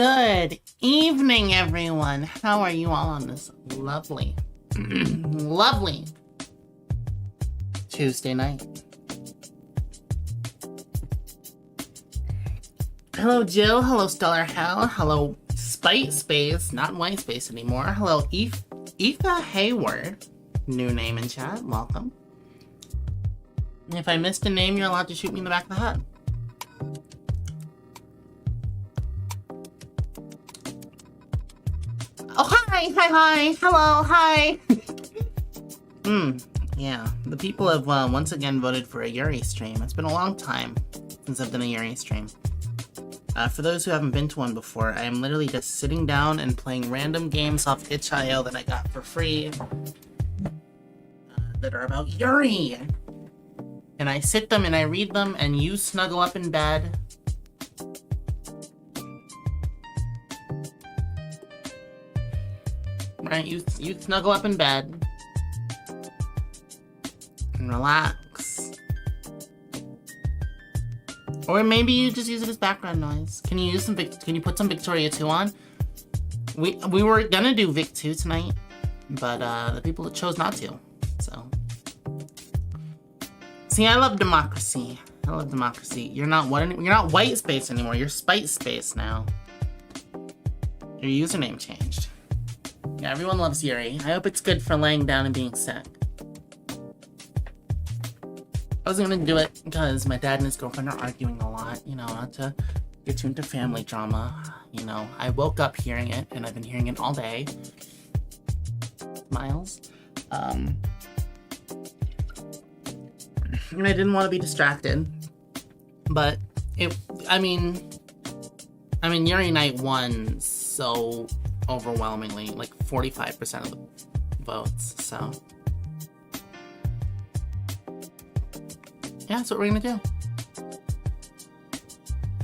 Good evening, everyone. How are you all on this lovely, lovely Tuesday night? Hello, Jill. Hello, Stellar Hell. Hello, Spite Space, not White Space anymore. Hello, Aoife Hayward. New name in chat. Welcome. If I missed a name, you're allowed to shoot me in the back of the head. Oh, hi, hello, hi. Yeah, the people have once again voted for a Yuri stream. It's been a long time since I've done a Yuri stream. For those who haven't been to one before, I am literally just sitting down and playing random games off itch.io that I got for free that are about Yuri. And I sit them and I read them, and you snuggle up in bed. Right, you snuggle up in bed and relax. Or maybe you just use it as background noise. Can you put some Victoria 2 on? We were gonna do Vic 2 tonight, but the people chose not to. So see, I love democracy. I love democracy. You're not white space anymore. You're spite space now. Your username changed. Yeah, everyone loves Yuri. I hope it's good for laying down and being sick. I wasn't gonna do it because my dad and his girlfriend are arguing a lot, you know, not to get too into family drama. You know, I woke up hearing it, and I've been hearing it all day. Miles. And I didn't want to be distracted. But I mean, Yuri Night won so overwhelmingly, like 45% of the votes, so yeah, that's what we're gonna do.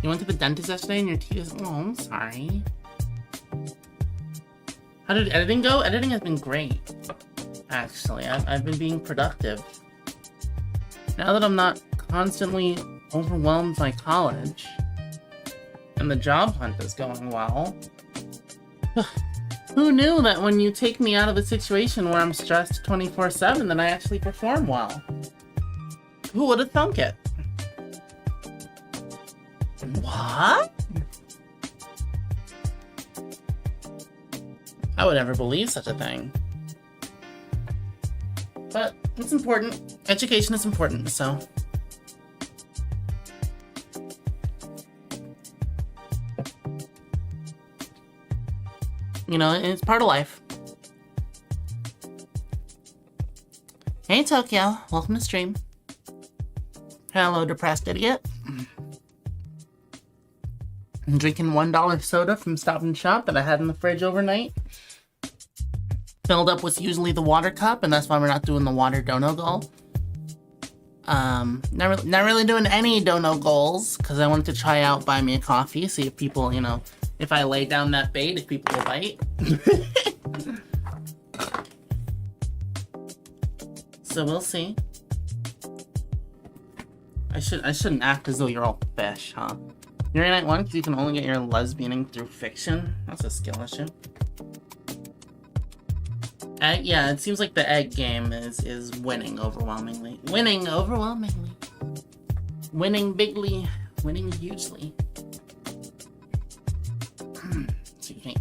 You went to the dentist yesterday and your teeth is... Oh, I'm sorry. How did editing go? Editing has been great, actually. I've been being productive. Now that I'm not constantly overwhelmed by college and the job hunt is going well. Who knew that when you take me out of a situation where I'm stressed 24/7, then I actually perform well? Who would have thunk it? What? I would never believe such a thing. But it's important. Education is important, so. You know, it's part of life. Hey, Tokyo. Welcome to stream. Hello, depressed idiot. I'm drinking $1 soda from Stop and Shop that I had in the fridge overnight. Filled up with usually the water cup, and that's why we're not doing the water dono goal. Not really doing any dono goals, because I wanted to try out Buy Me a Coffee, see if people, you know, if I lay down that bait, if people will bite. So we'll see. I shouldn't act as though you're all fish, huh? Yuri Night 1, because you can only get your lesbianing through fiction. That's a skill issue. Yeah, it seems like the egg game is winning overwhelmingly. Winning overwhelmingly. Winning bigly. Winning hugely. Excuse me.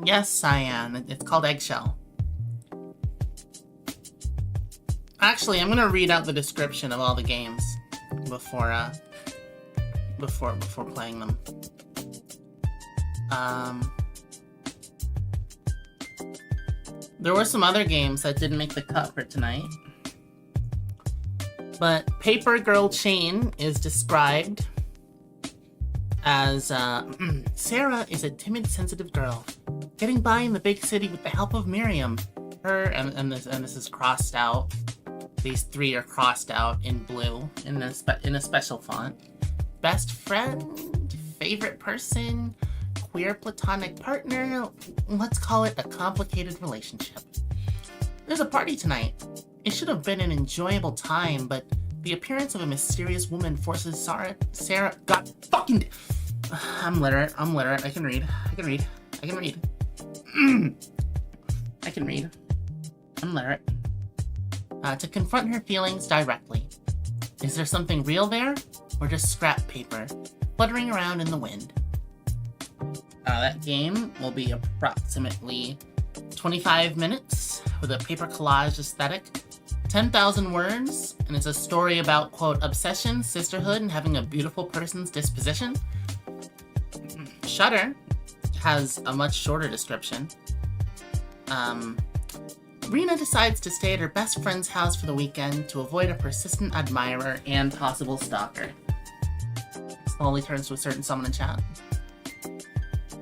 Yes, Cyan. It's called Eggshell. Actually, I'm gonna read out the description of all the games before playing them. There were some other games that didn't make the cut for tonight. But Paper Girl Chain is described as, Sarah is a timid, sensitive girl, getting by in the big city with the help of Miriam. Her, and this is crossed out. These three are crossed out in blue, in a special font. Best friend, favorite person, queer platonic partner, let's call it a complicated relationship. There's a party tonight. It should have been an enjoyable time, but the appearance of a mysterious woman forces Sarah. God fucking. I'm literate. I can read. I'm literate. To confront her feelings directly. Is there something real there, or just scrap paper fluttering around in the wind? That game will be approximately 25 minutes with a paper collage aesthetic, 10,000 words, and it's a story about, quote, obsession, sisterhood, and having a beautiful person's disposition. Shudder has a much shorter description. Rena decides to stay at her best friend's house for the weekend to avoid a persistent admirer and possible stalker. Slowly turns to a certain someone in chat.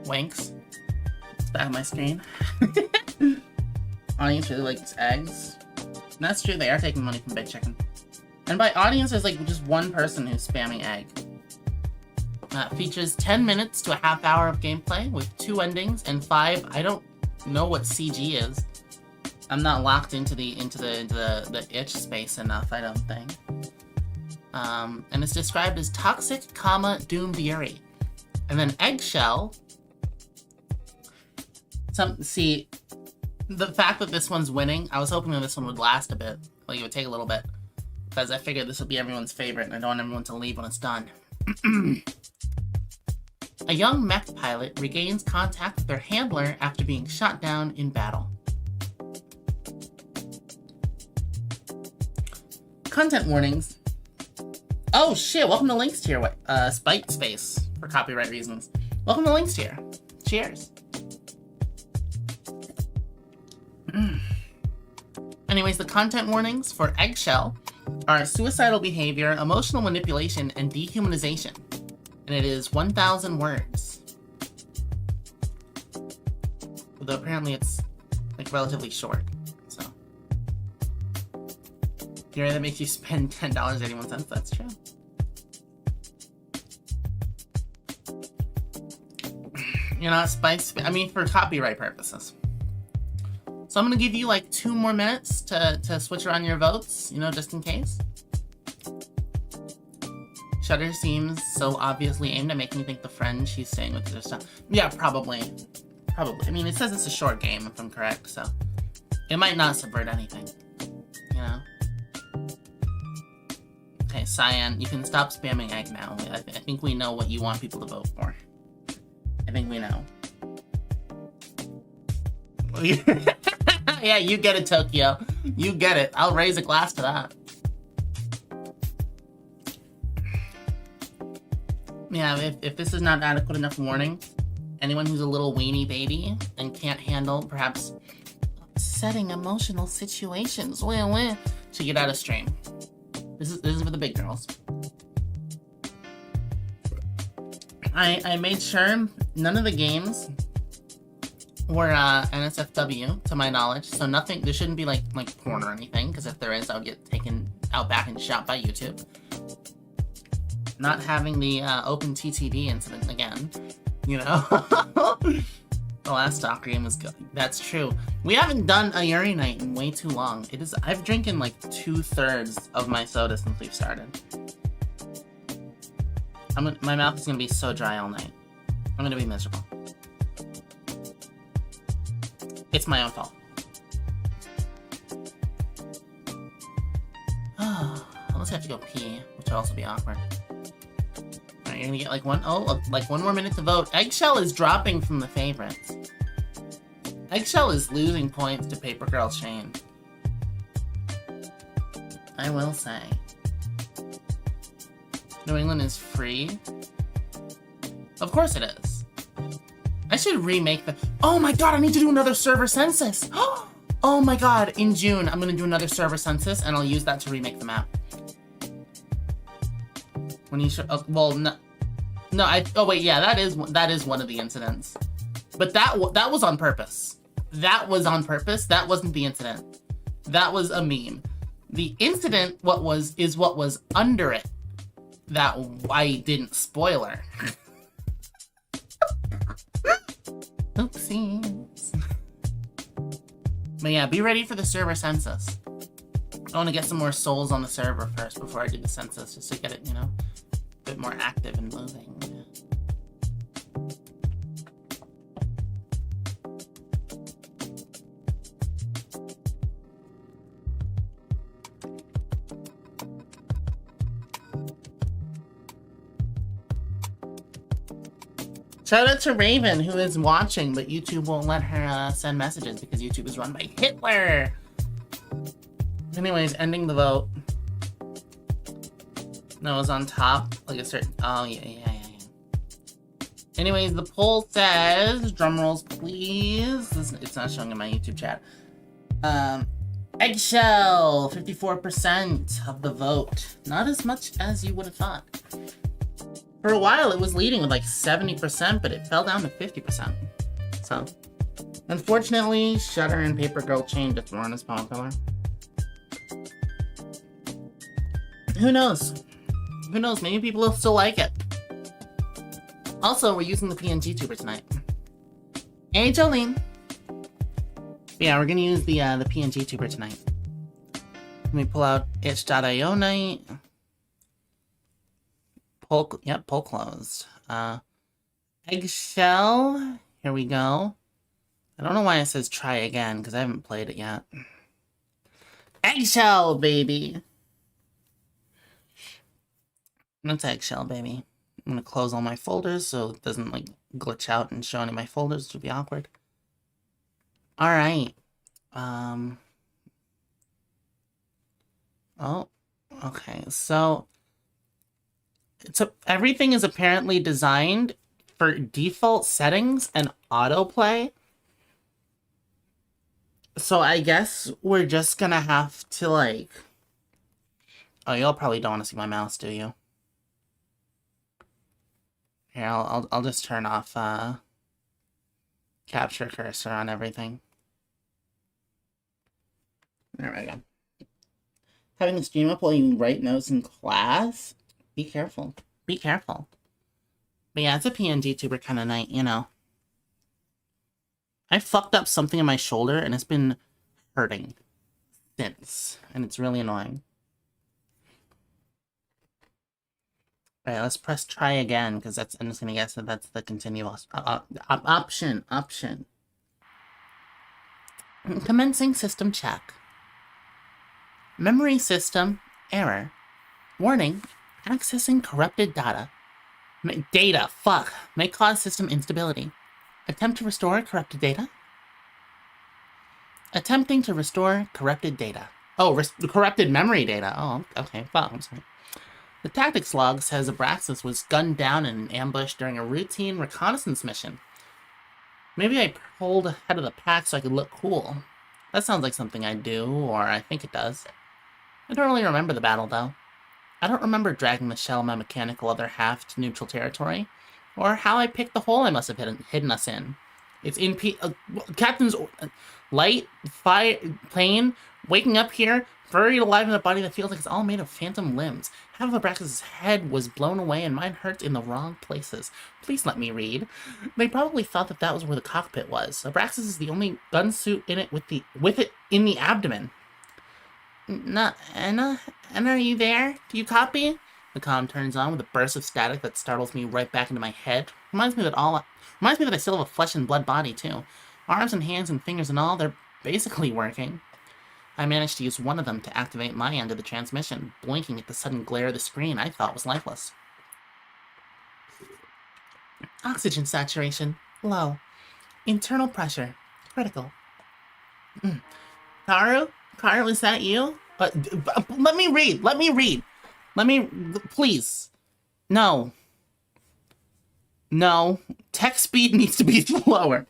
Winks. It's back on my screen. Audience really likes eggs. And that's true, they are taking money from Big Chicken. And by audience, there's like just one person who's spamming egg. Features 10 minutes to a half hour of gameplay with 2 endings and 5. I don't know what CG is. I'm not locked into the itch space enough, I don't think. And it's described as Toxic, Doom Yuri. And then Eggshell. See, the fact that this one's winning, I was hoping that this one would last a bit. Like, it would take a little bit. Because I figured this would be everyone's favorite, and I don't want everyone to leave when it's done. A young mech pilot regains contact with their handler after being shot down in battle. Content warnings. Oh shit, welcome to Links Tier. Spite Space, for copyright reasons. Welcome to Links Tier. Cheers. Anyways, the content warnings for Eggshell are suicidal behavior, emotional manipulation, and dehumanization. And it is 1,000 words. Although apparently it's like relatively short, so. Yuri, that makes you spend $10.81, that's true. You're not I mean, for copyright purposes. So I'm gonna give you like 2 more minutes to switch around your votes, you know, just in case. Shudder seems so obviously aimed at making me think the friend she's staying with is her stuff. Yeah, probably. I mean, it says it's a short game, if I'm correct, so it might not subvert anything, you know? Okay, Cyan, you can stop spamming egg now. I think we know what you want people to vote for. I think we know. Yeah, you get it, Tokyo. You get it. I'll raise a glass to that. Yeah, if this is not adequate enough warning, anyone who's a little weenie baby and can't handle perhaps upsetting emotional situations, should get out of stream. This is for the big girls. I made sure none of the games were NSFW, to my knowledge, so nothing. There shouldn't be like porn or anything, because if there is, I'll get taken out back and shot by YouTube. Not having the open TTD incident again, you know. The last stalker game was good. That's true. We haven't done a Yuri night in way too long. I've drinking like 2/3 of my soda since we've started. My mouth is gonna be so dry all night. I'm gonna be miserable. It's my own fault. Unless I have to go pee, which would also be awkward. Alright, you're gonna get like one more minute to vote. Eggshell is dropping from the favorites. Eggshell is losing points to Paper Girl Shane. I will say. New England is free? Of course it is. I should remake the... Oh my god, I need to do another server census! Oh my god, in June, I'm gonna do another server census, and I'll use that to remake the map. When you should... well, no... oh wait, yeah, that is one of the incidents. But that was on purpose. That was on purpose. That wasn't the incident. That was a meme. The incident, what was under it. That I didn't spoiler. Oopsies. But yeah, be ready for the server census. I want to get some more souls on the server first before I do the census, just to get it, you know, a bit more active and moving. Shout out to Raven, who is watching, but YouTube won't let her send messages because YouTube is run by Hitler. Anyways, ending the vote. No, it's on top, like a certain... Oh, yeah. Anyways, the poll says... Drum rolls, please. It's not showing in my YouTube chat. Eggshell, 54% of the vote. Not as much as you would have thought. For a while, it was leading with like 70%, but it fell down to 50%. So, unfortunately, Shutter and Paper Girl Chain just weren't as popular. Who knows? Who knows? Maybe people will still like it. Also, we're using the PNG tuber tonight. Hey, Jolene. Yeah, we're gonna use the PNG tuber tonight. Let me pull out itch.io night. Poll closed. Eggshell. Here we go. I don't know why it says try again, because I haven't played it yet. Eggshell, baby! That's Eggshell, baby. I'm gonna close all my folders so it doesn't, like, glitch out and show any of my folders, which would be awkward. Alright. Oh, okay, so... everything is apparently designed for default settings and autoplay. So I guess we're just gonna have to, like... Oh, y'all probably don't want to see my mouse, do you? Here, I'll just turn off capture cursor on everything. There we go. Having the stream up while you write notes in class? Be careful. Be careful. But yeah, it's a PNG tuber kind of night, you know. I fucked up something in my shoulder and it's been hurting since. And it's really annoying. Alright, let's press try again, because I'm just gonna guess that that's the continue option. Commencing system check. Memory system error. Warning. Accessing corrupted data. Fuck. May cause system instability. Attempt to restore corrupted data? Attempting to restore corrupted data. Oh, corrupted memory data. Oh, okay. Fuck, I'm sorry. The tactics log says Abraxas was gunned down in an ambush during a routine reconnaissance mission. Maybe I pulled ahead of the pack so I could look cool. That sounds like something I'd do, or I think it does. I don't really remember the battle, though. I don't remember dragging the shell of my mechanical other half to neutral territory, or how I picked the hole I must have hidden us in. It's in Captain's light, fire, plane, waking up here, buried alive in a body that feels like it's all made of phantom limbs. Half of Abraxas' head was blown away and mine hurts in the wrong places. Please let me read. They probably thought that was where the cockpit was. Abraxas is the only gun suit in it with it in the abdomen. Anna, are you there? Do you copy? The comm turns on with a burst of static that startles me right back into my head. Reminds me that I still have a flesh and blood body too. Arms and hands and fingers and all, they're basically working. I managed to use one of them to activate my end of the transmission, blinking at the sudden glare of the screen I thought was lifeless. Oxygen saturation, low. Internal pressure, critical. Karu, is that you? Let me read. Please. No. Text speed needs to be slower.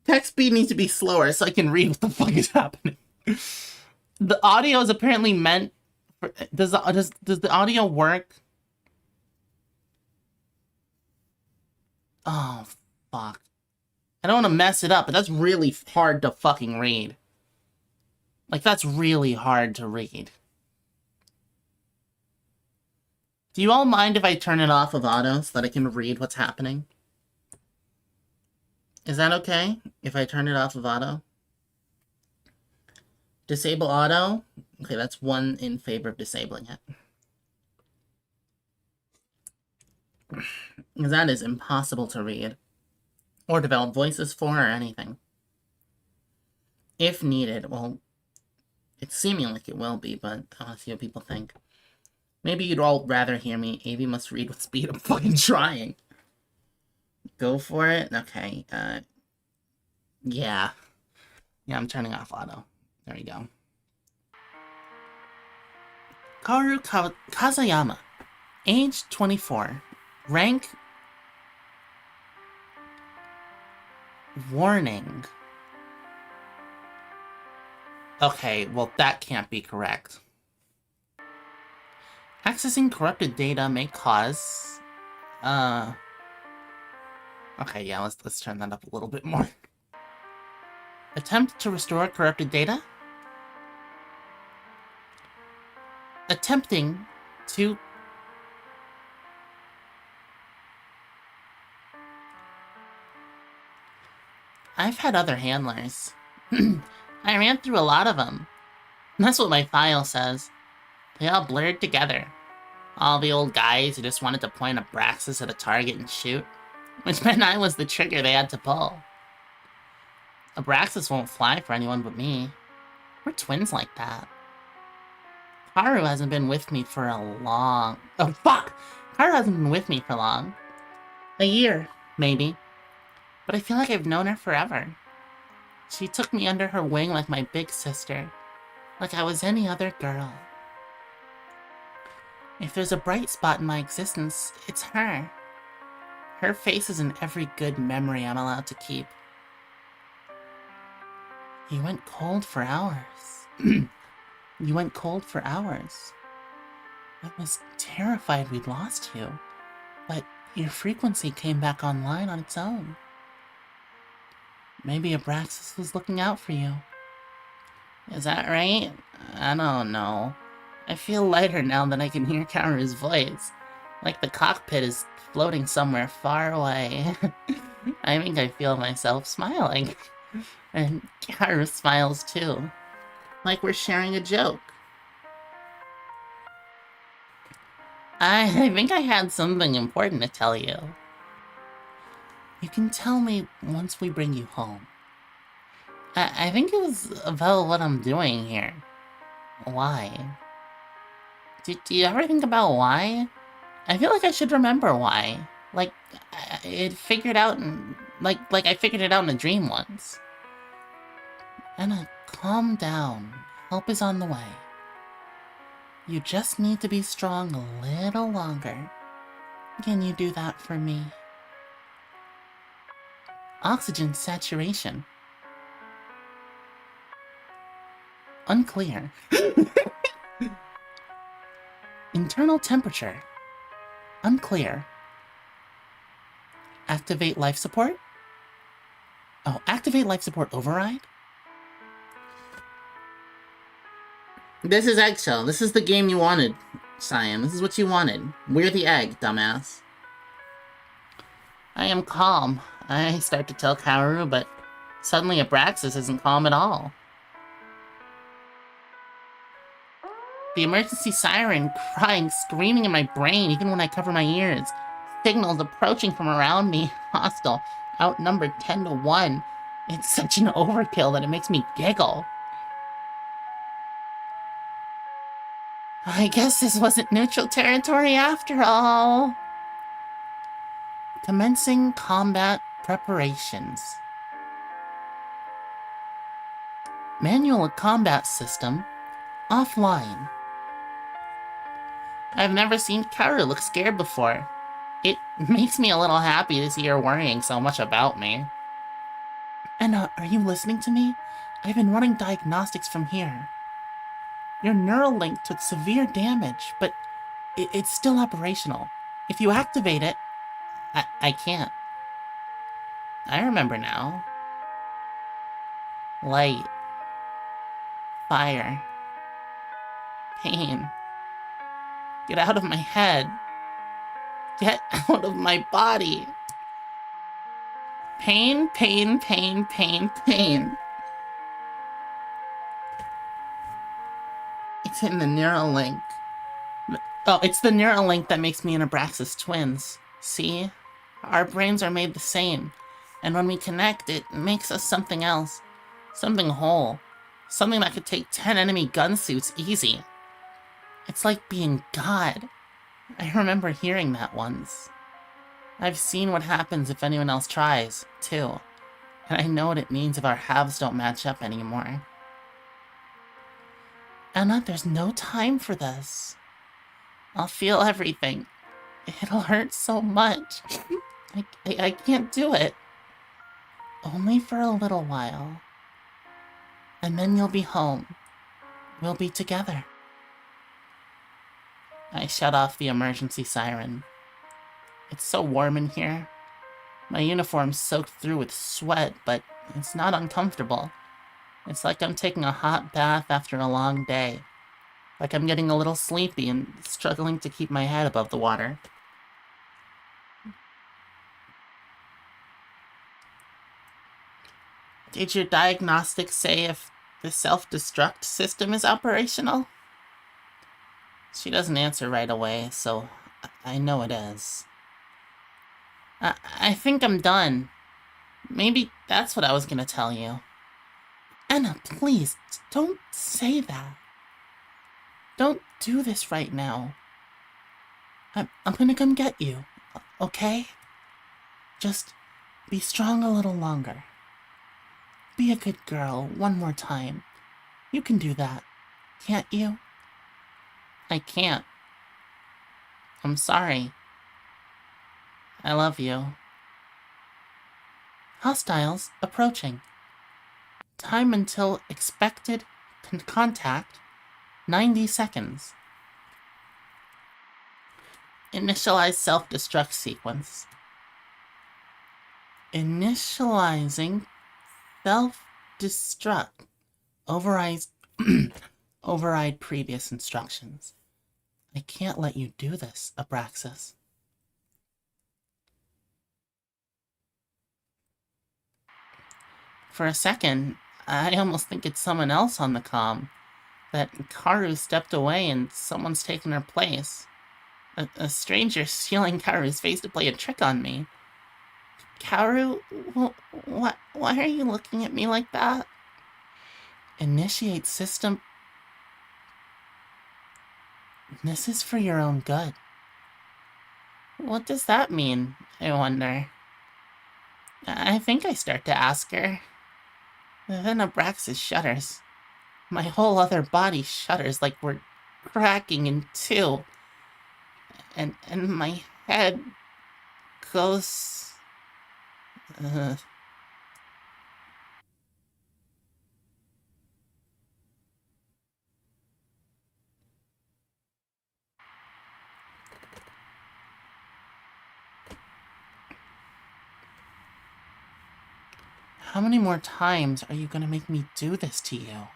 Text speed needs to be slower so I can read what the fuck is happening. The audio is apparently meant for... Does the audio work? Oh, fuck. I don't want to mess it up, but that's really hard to fucking read. Like, that's really hard to read. Do you all mind if I turn it off of auto so that I can read what's happening? Is that okay if I turn it off of auto? Disable auto? Okay, that's 1 in favor of disabling it. Because that is impossible to read. Or develop voices for, or anything. If needed, well, it's seeming like it will be, but I want to see what people think. Maybe you'd all rather hear me. Avi must read with speed. I'm fucking trying. Go for it? Okay, yeah. Yeah, I'm turning off auto. There we go. Kaoru Kazayama. Age 24. Rank... Warning. Okay, well that can't be correct. Accessing corrupted data may cause... Okay, yeah, let's turn that up a little bit more. Attempt to restore corrupted data? Attempting to... I've had other handlers. I ran through a lot of them. That's what my file says. They all blurred together. All the old guys who just wanted to point a Braxis at a target and shoot. Which meant I was the trigger they had to pull. A Braxis won't fly for anyone but me. We're twins like that. Haru hasn't been with me for a long... Oh, fuck! Haru hasn't been with me for long. A year, maybe. But I feel like I've known her forever. She took me under her wing like my big sister. Like I was any other girl. If there's a bright spot in my existence, it's her. Her face is in every good memory I'm allowed to keep. You went cold for hours. You went cold for hours. I was terrified we'd lost you, but your frequency came back online on its own. Maybe Abraxas was looking out for you. Is that right? I don't know. I feel lighter now that I can hear Kaoru's voice. Like the cockpit is floating somewhere far away. I think I feel myself smiling. And Kaoru smiles too. Like we're sharing a joke. I think I had something important to tell you. You can tell me once we bring you home. I think it was about what I'm doing here. Why? Do you ever think about why? I feel like I should remember why. Like, it figured out in... Like I figured it out in a dream once. Anna, calm down. Help is on the way. You just need to be strong a little longer. Can you do that for me? Oxygen saturation. Unclear. Internal temperature. Unclear. Activate life support? Oh, activate life support override? This is Eggshell. This is the game you wanted, Cyan. This is what you wanted. We're the egg, dumbass. I am calm. I start to tell Kaoru, but suddenly Abraxas isn't calm at all. The emergency siren crying, screaming in my brain even when I cover my ears. Signals approaching from around me. Hostile. Outnumbered 10 to 1. It's such an overkill that it makes me giggle. I guess this wasn't neutral territory after all. Commencing combat preparations. Manual combat system offline. I've never seen Kaoru look scared before. It makes me a little happy to see her worrying so much about me. Anna, are you listening to me? I've been running diagnostics from here. Your neural link took severe damage, but it's still operational. If you activate it, I can't. I remember now. Light. Fire. Pain. Get out of my head. Get out of my body. Pain, pain, pain, pain, pain. in the neural link. Oh, it's the neural link that makes me and Abraxas twins. See? Our brains are made the same. And when we connect, it makes us something else. Something whole. Something that could take 10 enemy gun suits easy. It's like being God. I remember hearing that once. I've seen what happens if anyone else tries, too. And I know what it means if our halves don't match up anymore. Anna, there's no time for this. I'll feel everything. It'll hurt so much. I can't do it. Only for a little while. And then you'll be home. We'll be together. I shut off the emergency siren. It's so warm in here. My uniform's soaked through with sweat, but it's not uncomfortable. It's like I'm taking a hot bath after a long day. Like I'm getting a little sleepy and struggling to keep my head above the water. Did your diagnostics say if the self-destruct system is operational? She doesn't answer right away, so I know it is. I think I'm done. Maybe that's what I was gonna tell you. Anna, please, don't say that. Don't do this right now. I'm gonna come get you, okay? Just be strong a little longer. Be a good girl one more time. You can do that, can't you? I can't. I'm sorry. I love you. Hostiles approaching. Time until expected contact, 90 seconds. Initialize self-destruct sequence. Initializing self-destruct. Override previous instructions. I can't let you do this, Abraxas. For a second, I almost think it's someone else on the comm. That Karu stepped away and someone's taken her place. A stranger stealing Karu's face to play a trick on me. Karu, why are you looking at me like that? Initiate system. This is for your own good. What does that mean, I wonder? I think I start to ask her. Then Abraxas shudders. My whole other body shudders like we're cracking in two. And my head goes... How many more times are you gonna make me do this to you?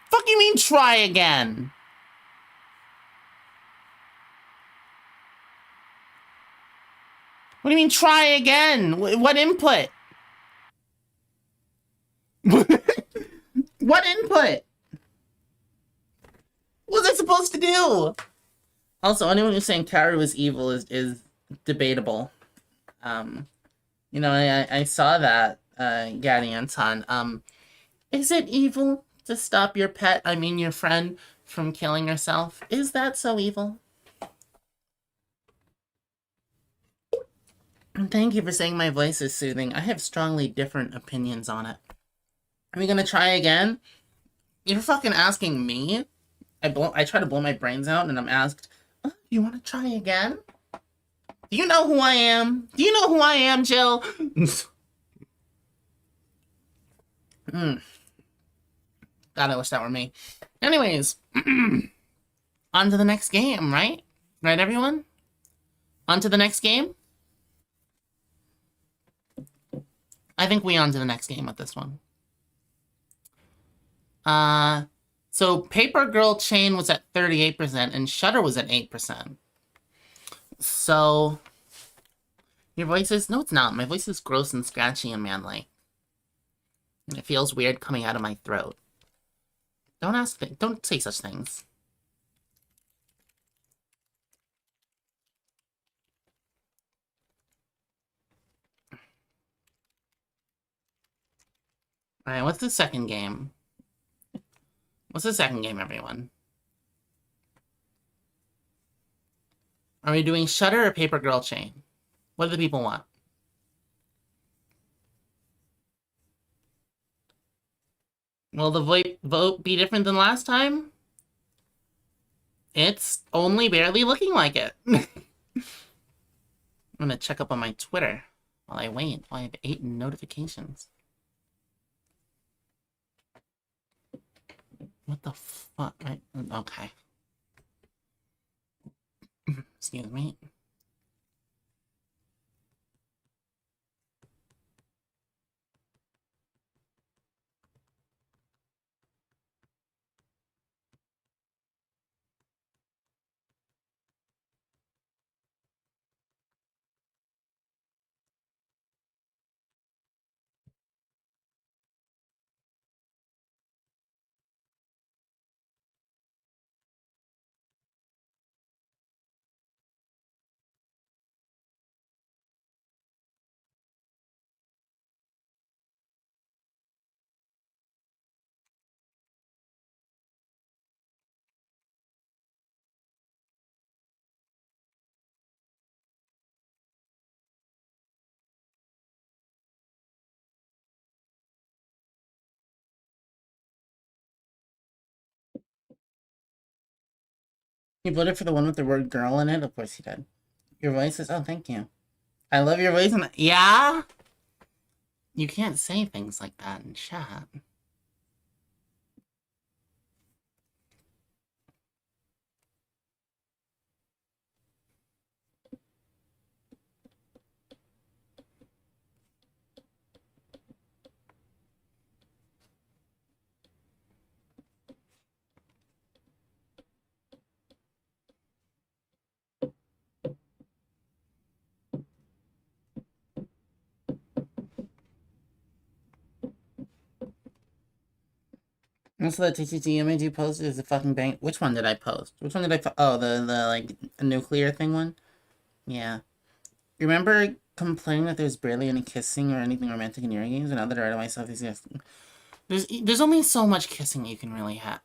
Fuck you mean try again? What do you mean try again? What input? What input? What was I supposed to do? Also, anyone who's saying Karu is evil is debatable. You know, I saw that, Gaddy Anton. Is it evil to stop your pet, I mean your friend, from killing herself? Is that so evil? Thank you for saying my voice is soothing. I have strongly different opinions on it. Are we gonna try again? You're fucking asking me? I try to blow my brains out and I'm asked, oh, you wanna try again? Do you know who I am? Do you know who I am, Jill? God, I wish that were me. Anyways, on to the next game, right? Right, everyone? On to the next game? I think we on to the next game with this one. So Paper Girl Chain was at 38% and Shutter was at 8%. So, your voice is... No, it's not. My voice is gross and scratchy and manly. And it feels weird coming out of my throat. Don't say such things. Alright, what's the second game? What's the second game, everyone? Are we doing Shutter or Paper Girl Chain? What do the people want? Will the vote be different than last time? It's only barely looking like it. I'm gonna check up on my Twitter while I wait. I have 8 notifications. What the fuck? Okay. Excuse me. You voted for the one with the word girl in it? Of course you did. Your voice is... Oh, thank you. I love your voice. Yeah? You can't say things like that in chat. Also, that TTT image you posted is a fucking bang. Which one did I post? Which one did I Oh, the like, nuclear thing one? Yeah. Remember complaining that there's barely any kissing or anything romantic in your games? And now that I write myself, there's only so much kissing you can really have.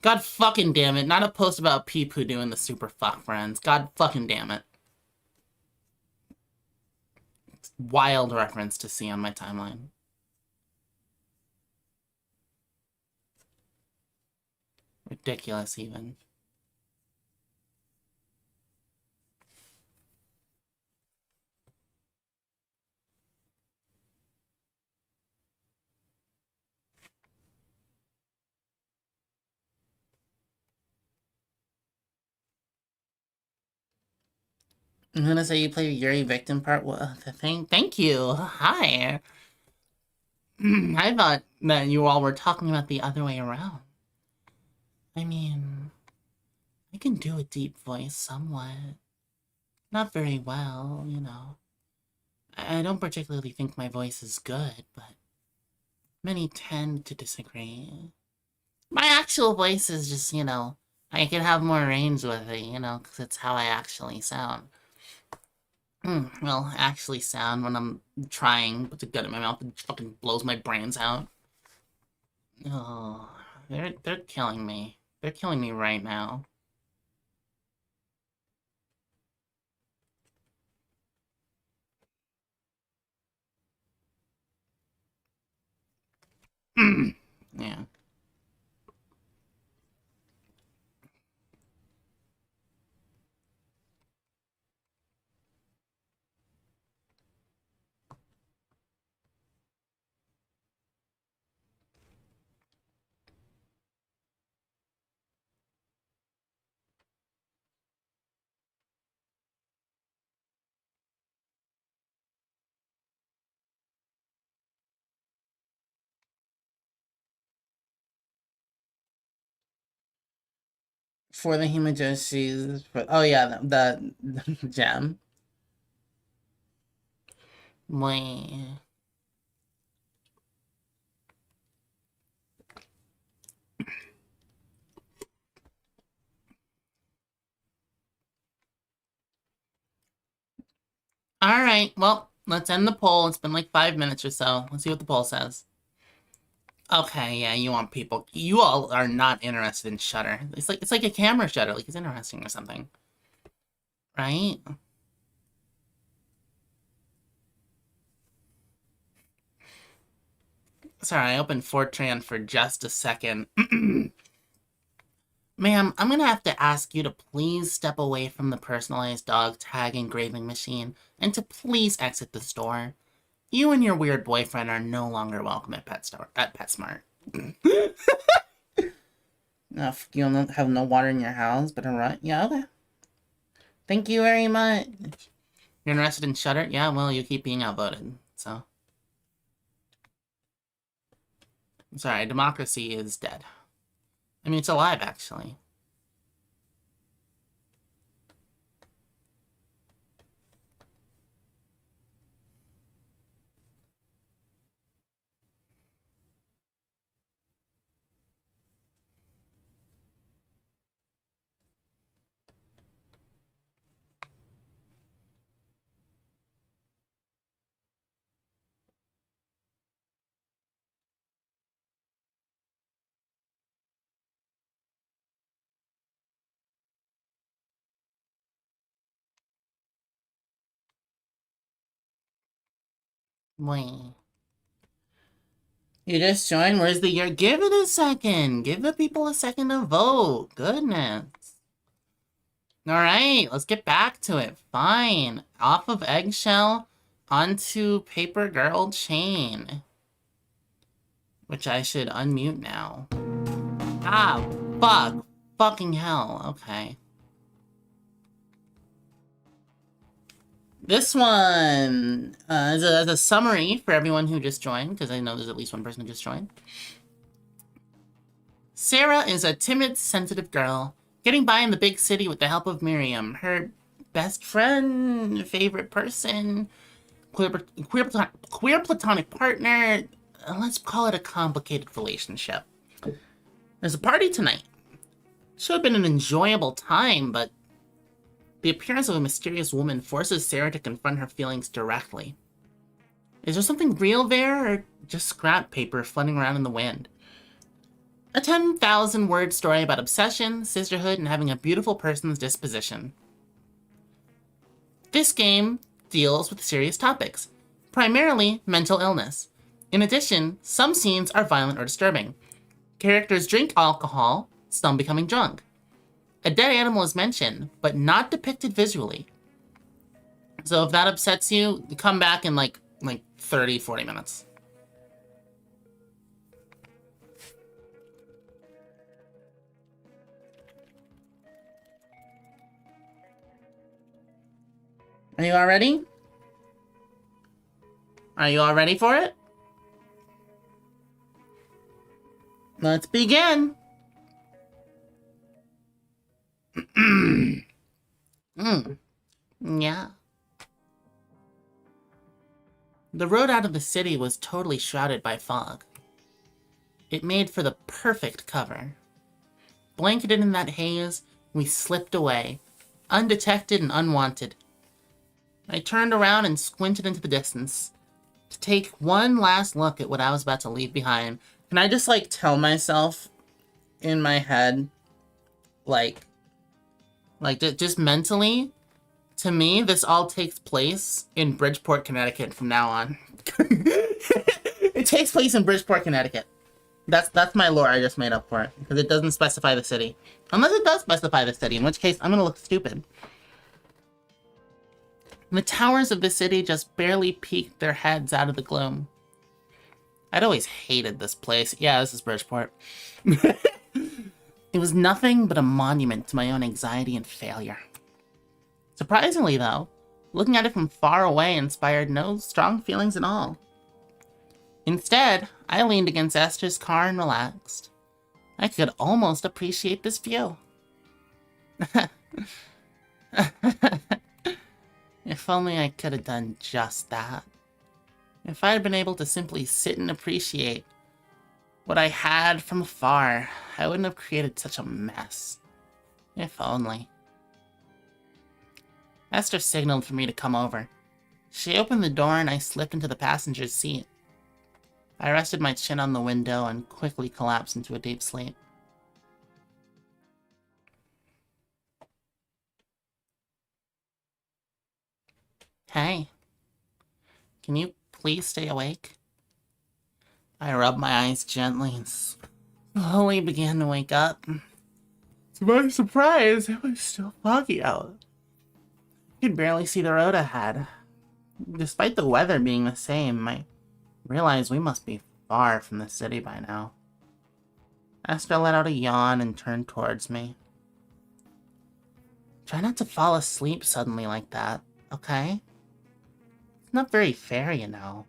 God fucking damn it. Not a post about Pee-Poo doing the super fuck friends. God fucking damn it. It's wild reference to see on my timeline. Ridiculous, even. I'm gonna say you play Yuri victim part. Well, thank you. Hi. I thought that you all were talking about the other way around. I mean, I can do a deep voice somewhat. Not very well, you know. I don't particularly think my voice is good, but many tend to disagree. My actual voice is just, you know, I can have more range with it, you know, because it's how I actually sound. Well, actually sound when I'm trying with the gun in my mouth and fucking blows my brains out. Oh, they're killing me. They're killing me right now. Yeah. For the Himajoshi's, oh yeah, the gem. Wait. Alright, well, let's end the poll. It's been like 5 minutes or so. Let's see what the poll says. Okay, yeah, you want people. You all are not interested in Shutter. It's like a camera shutter, like it's interesting or something. Right? Sorry, I opened Fortran for just a second. Ma'am, I'm gonna have to ask you to please step away from the personalized dog tag engraving machine and to please exit the store. You and your weird boyfriend are no longer welcome at PetSmart. If you don't have no water in your house, but alright, yeah, okay. Thank you very much. You're interested in Shutter? Yeah, well, you keep being outvoted, so. Sorry, democracy is dead. I mean, it's alive, actually. Wait. You just joined? Where's the year? Give it a second. Give the people a second to vote. Goodness. Alright, let's get back to it. Fine. Off of Eggshell, onto Paper Girl Chain. Which I should unmute now. Ah, fuck. Fucking hell. Okay. This one as a summary for everyone who just joined, because I know there's at least one person who just joined. Sarah is a timid, sensitive girl, getting by in the big city with the help of Miriam, her best friend, favorite person, queer platonic partner. Let's call it a complicated relationship. There's a party tonight. Should have been an enjoyable time, but the appearance of a mysterious woman forces Sarah to confront her feelings directly. Is there something real there, or just scrap paper floating around in the wind? A 10,000-word story about obsession, sisterhood, and having a beautiful person's disposition. This game deals with serious topics, primarily mental illness. In addition, some scenes are violent or disturbing. Characters drink alcohol, some becoming drunk. A dead animal is mentioned, but not depicted visually. So if that upsets you, come back in like 30, 40 minutes. Are you all ready? Are you all ready for it? Let's begin. Yeah. The road out of the city was totally shrouded by fog. It made for the perfect cover. Blanketed in that haze, we slipped away, undetected and unwanted. I turned around and squinted into the distance to take one last look at what I was about to leave behind. Can I just, like, tell myself in my head, like just mentally, to me, this all takes place in Bridgeport, Connecticut from now on. It takes place in Bridgeport, Connecticut. That's my lore I just made up for it, because it doesn't specify the city. Unless it does specify the city, in which case I'm gonna look stupid. The towers of the city just barely peeked their heads out of the gloom. I'd always hated this place. Yeah, this is Bridgeport. It was nothing but a monument to my own anxiety and failure. Surprisingly, though, looking at it from far away inspired no strong feelings at all. Instead, I leaned against Esther's car and relaxed. I could almost appreciate this view. If only I could have done just that. If I had been able to simply sit and appreciate what I had from afar, I wouldn't have created such a mess. If only. Esther signaled for me to come over. She opened the door and I slipped into the passenger's seat. I rested my chin on the window and quickly collapsed into a deep sleep. Hey, can you please stay awake? I rubbed my eyes gently and slowly began to wake up. To my surprise, it was still foggy out. I could barely see the road ahead. Despite the weather being the same, I realized we must be far from the city by now. Esther let out a yawn and turned towards me. Try not to fall asleep suddenly like that, okay? It's not very fair, you know.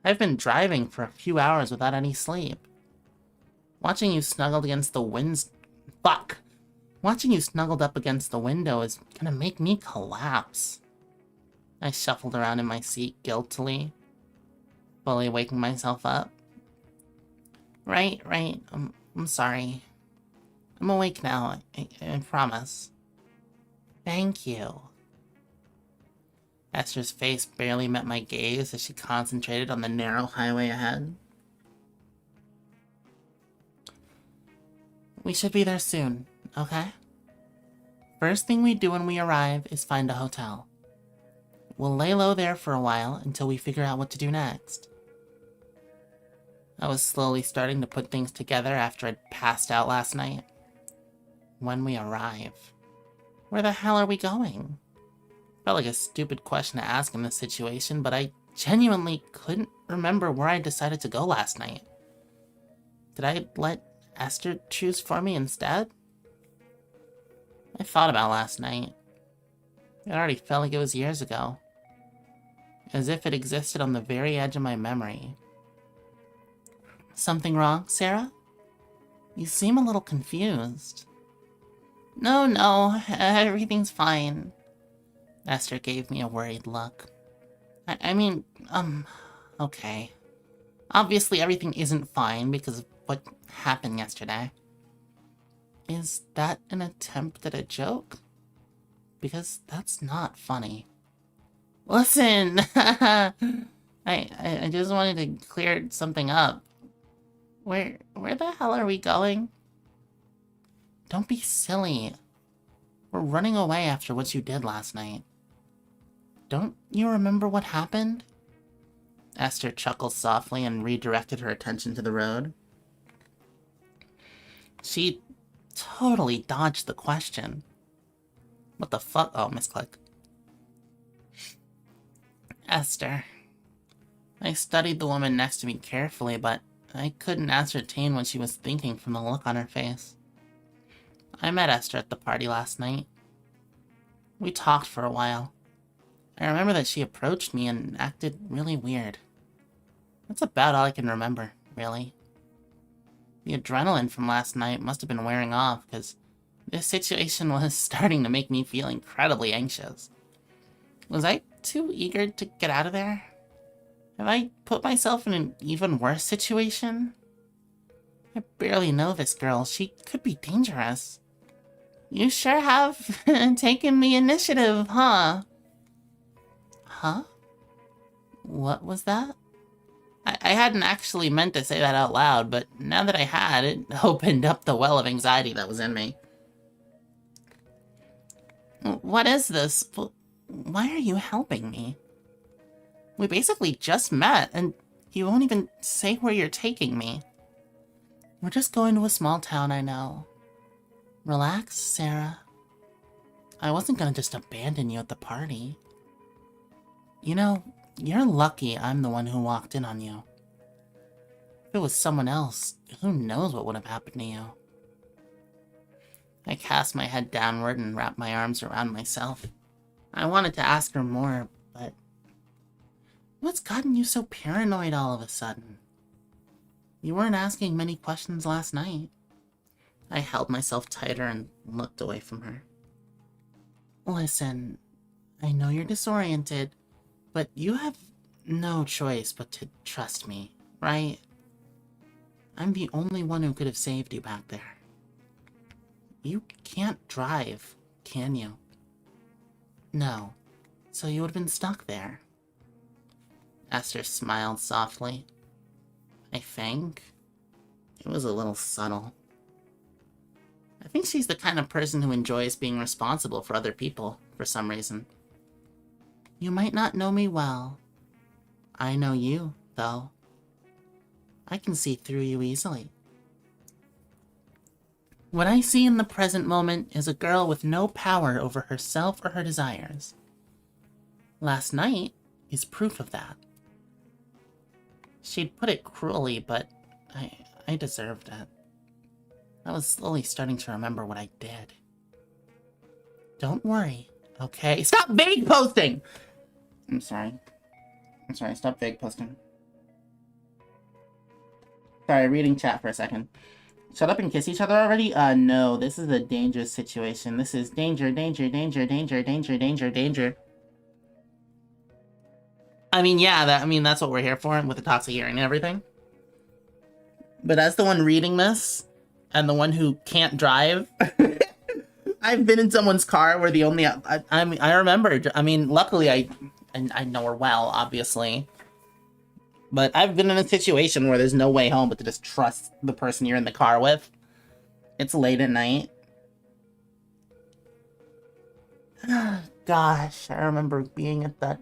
I've been driving for a few hours without any sleep. Watching you snuggled against the Watching you snuggled up against the window is gonna make me collapse. I shuffled around in my seat guiltily, fully waking myself up. Right. I'm sorry. I'm awake now, I promise. Thank you. Esther's face barely met my gaze as she concentrated on the narrow highway ahead. We should be there soon, okay? First thing we do when we arrive is find a hotel. We'll lay low there for a while until we figure out what to do next. I was slowly starting to put things together after I'd passed out last night. When we arrive, where the hell are we going? Felt like a stupid question to ask in this situation, but I genuinely couldn't remember where I decided to go last night. Did I let Esther choose for me instead? I thought about last night. It already felt like it was years ago. As if it existed on the very edge of my memory. Something wrong, Sarah? You seem a little confused. No, everything's fine. Esther gave me a worried look. I mean, okay. Obviously everything isn't fine because of what happened yesterday. Is that an attempt at a joke? Because that's not funny. Listen! I just wanted to clear something up. Where the hell are we going? Don't be silly. We're running away after what you did last night. Don't you remember what happened? Esther chuckled softly and redirected her attention to the road. She totally dodged the question. What the fuck? Oh, misclick. Esther. I studied the woman next to me carefully, but I couldn't ascertain what she was thinking from the look on her face. I met Esther at the party last night. We talked for a while. I remember that she approached me and acted really weird. That's about all I can remember, really. The adrenaline from last night must have been wearing off, because this situation was starting to make me feel incredibly anxious. Was I too eager to get out of there? Have I put myself in an even worse situation? I barely know this girl. She could be dangerous. You sure have taken the initiative, huh? Huh? What was that? I hadn't actually meant to say that out loud, but now that I had, it opened up the well of anxiety that was in me. What is this? Why are you helping me? We basically just met, and you won't even say where you're taking me. We're just going to a small town, I know. Relax, Sarah. I wasn't gonna just abandon you at the party. You know, you're lucky I'm the one who walked in on you. If it was someone else, who knows what would have happened to you. I cast my head downward and wrapped my arms around myself. I wanted to ask her more, but... What's gotten you so paranoid all of a sudden? You weren't asking many questions last night. I held myself tighter and looked away from her. Listen, I know you're disoriented, but you have no choice but to trust me, right? I'm the only one who could have saved you back there. You can't drive, can you? No. So you would have been stuck there. Esther smiled softly. I think it was a little subtle. I think she's the kind of person who enjoys being responsible for other people, for some reason. You might not know me well. I know you, though. I can see through you easily. What I see in the present moment is a girl with no power over herself or her desires. Last night is proof of that. She'd put it cruelly, but I deserved it. I was slowly starting to remember what I did. Don't worry, okay? Stop vague posting! I'm sorry, stop vague posting. Sorry, reading chat for a second. Shut up and kiss each other already? No, this is a dangerous situation. This is danger, danger, danger, danger, danger, danger, danger. I mean, yeah, that's what we're here for with the Toxic Yuri and everything. But as the one reading this, and the one who can't drive, I've been in someone's car where the only, I remember, luckily I know her well, obviously. But I've been in a situation where there's no way home but to just trust the person you're in the car with. It's late at night. Gosh, I remember being at that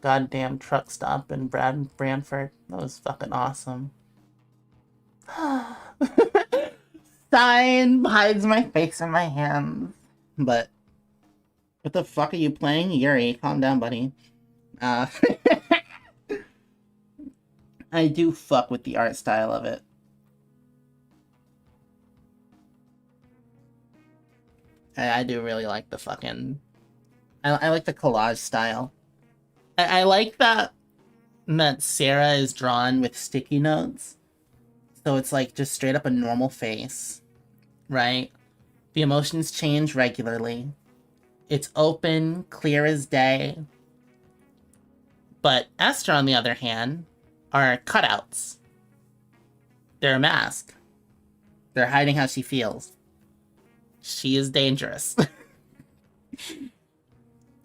goddamn truck stop in Brantford. That was fucking awesome. Stein hides my face in my hands. But what the fuck are you playing? Yuri, calm down, buddy. I do fuck with the art style of it. I do really like the fucking... I like the collage style. I like that Sarah is drawn with sticky notes. So it's like just straight up a normal face, right? The emotions change regularly. It's open, clear as day. But Esther, on the other hand, are cutouts. They're a mask. They're hiding how she feels. She is dangerous.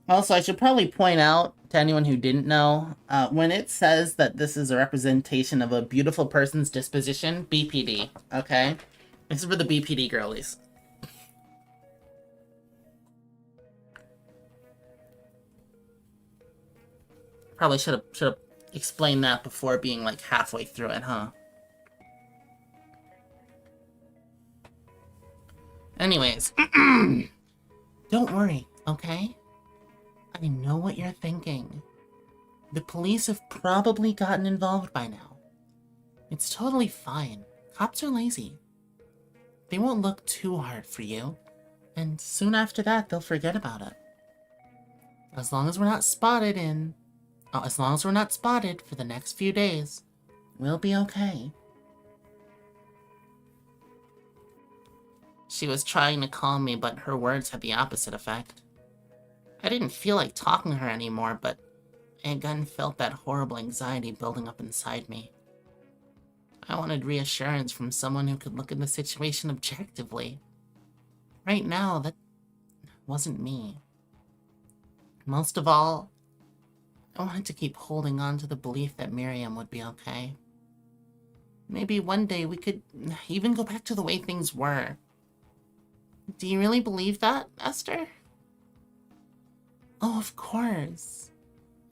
Also, I should probably point out to anyone who didn't know, when it says that this is a representation of a beautiful person's disposition, BPD, okay? This is for the BPD girlies. Probably should have explained that before being like halfway through it, huh? Anyways, don't worry, okay? I know what you're thinking. The police have probably gotten involved by now. It's totally fine. Cops are lazy. They won't look too hard for you, and soon after that, they'll forget about it. As long as we're not spotted for the next few days, we'll be okay. She was trying to calm me, but her words had the opposite effect. I didn't feel like talking to her anymore, but I again felt that horrible anxiety building up inside me. I wanted reassurance from someone who could look at the situation objectively. Right now, that wasn't me. Most of all, I wanted to keep holding on to the belief that Miriam would be okay. Maybe one day we could even go back to the way things were. Do you really believe that, Esther? Oh, of course.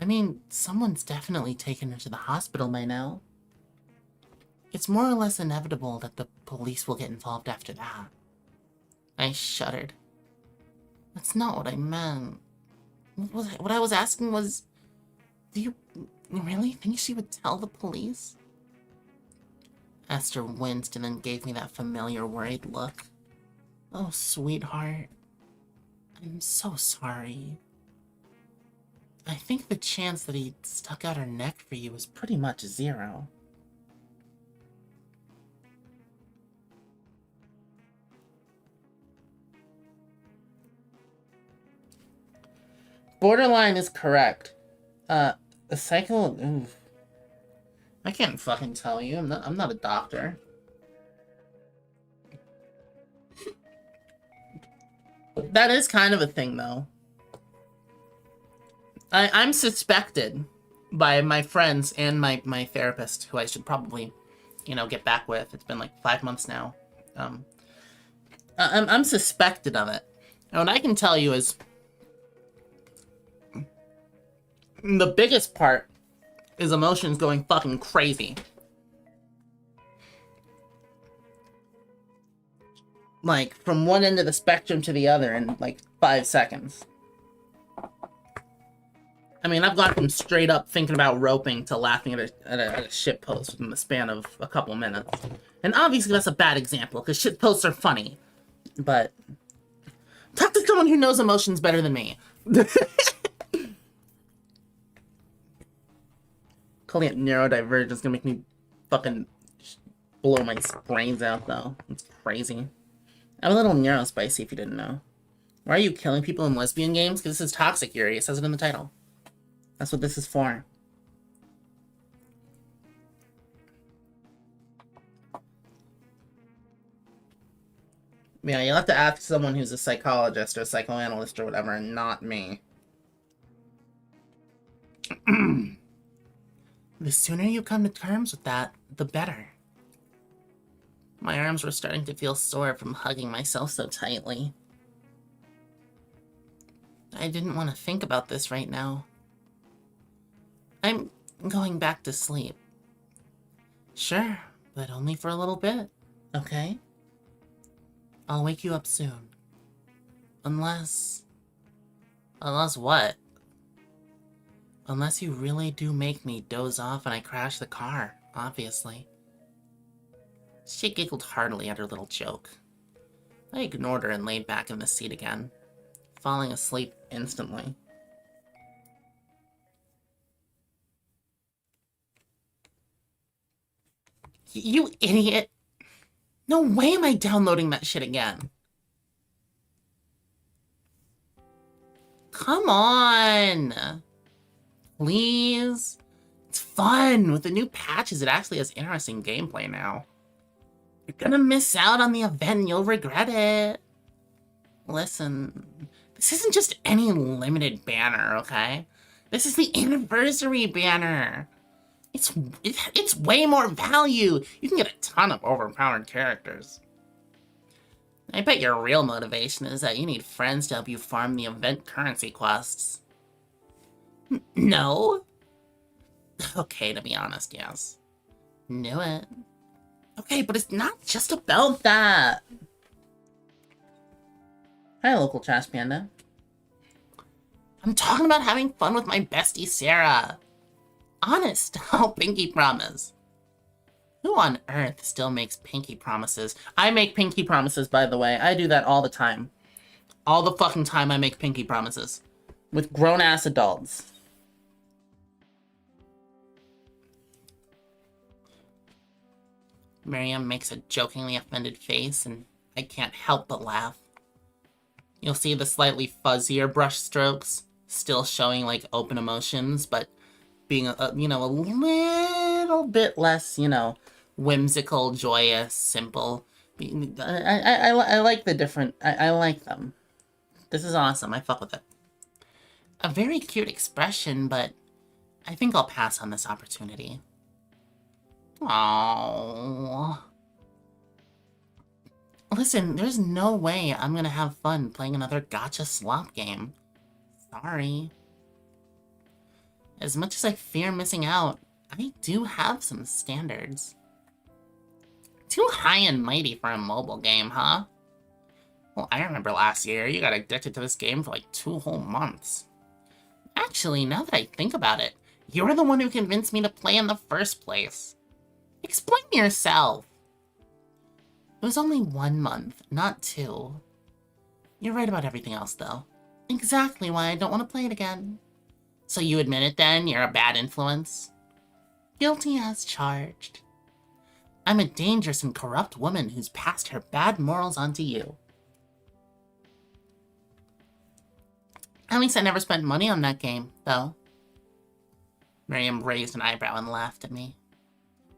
I mean, someone's definitely taken her to the hospital by now. It's more or less inevitable that the police will get involved after that. I shuddered. That's not what I meant. What I was asking was, do you really think she would tell the police? Esther winced and then gave me that familiar worried look. Oh, sweetheart. I'm so sorry. I think the chance that he stuck out her neck for you is pretty much zero. Borderline is correct. A cycle... Oof. I can't fucking tell you. I'm not a doctor. That is kind of a thing, though. I'm suspected by my friends and my therapist, who I should probably, get back with. It's been like 5 months now. I'm suspected of it. And what I can tell you is the biggest part is emotions going fucking crazy. Like, from one end of the spectrum to the other in, like, 5 seconds. I mean, I've gone from straight up thinking about roping to laughing at a shit post within the span of a couple minutes. And obviously that's a bad example, because shit posts are funny. But talk to someone who knows emotions better than me. Calling it neurodivergent is gonna make me fucking blow my brains out, though. It's crazy. I'm a little neurospicy, if you didn't know. Why are you killing people in lesbian games? Because this is Toxic Yuri. It says it in the title. That's what this is for. Yeah, you'll have to ask someone who's a psychologist or a psychoanalyst or whatever, and not me. The sooner you come to terms with that, the better. My arms were starting to feel sore from hugging myself so tightly. I didn't want to think about this right now. I'm going back to sleep. Sure, but only for a little bit, okay? I'll wake you up soon. Unless what? Unless you really do make me doze off and I crash the car, obviously. She giggled heartily at her little joke. I ignored her and laid back in the seat again, falling asleep instantly. You idiot! No way am I downloading that shit again. Come on! Please? It's fun! With the new patches, it actually has interesting gameplay now. You're gonna miss out on the event and you'll regret it. Listen, this isn't just any limited banner, okay? This is the anniversary banner. It's way more value. You can get a ton of overpowered characters. I bet your real motivation is that you need friends to help you farm the event currency quests. No? Okay, to be honest, yes. Knew it. Okay, but it's not just about that. Hi, local trash panda. I'm talking about having fun with my bestie, Sarah. Honest, I'll pinky promise. Who on earth still makes pinky promises? I make pinky promises, by the way. I do that all the time. All the fucking time I make pinky promises. With grown-ass adults. Miriam makes a jokingly offended face, and I can't help but laugh. You'll see the slightly fuzzier brush strokes, still showing, like, open emotions, but being, a little bit less, whimsical, joyous, simple. I like the different... I like them. This is awesome. I fuck with it. A very cute expression, but I think I'll pass on this opportunity. Aww. Listen, there's no way I'm gonna have fun playing another gacha slop game. Sorry. As much as I fear missing out, I do have some standards. Too high and mighty for a mobile game, huh? Well, I remember last year you got addicted to this game for like 2 whole months. Actually, now that I think about it, you're the one who convinced me to play in the first place. Explain yourself. It was only 1 month, not 2. You're right about everything else, though. Exactly why I don't want to play it again. So you admit it then? You're a bad influence? Guilty as charged. I'm a dangerous and corrupt woman who's passed her bad morals onto you. At least I never spent money on that game, though. Miriam raised an eyebrow and laughed at me.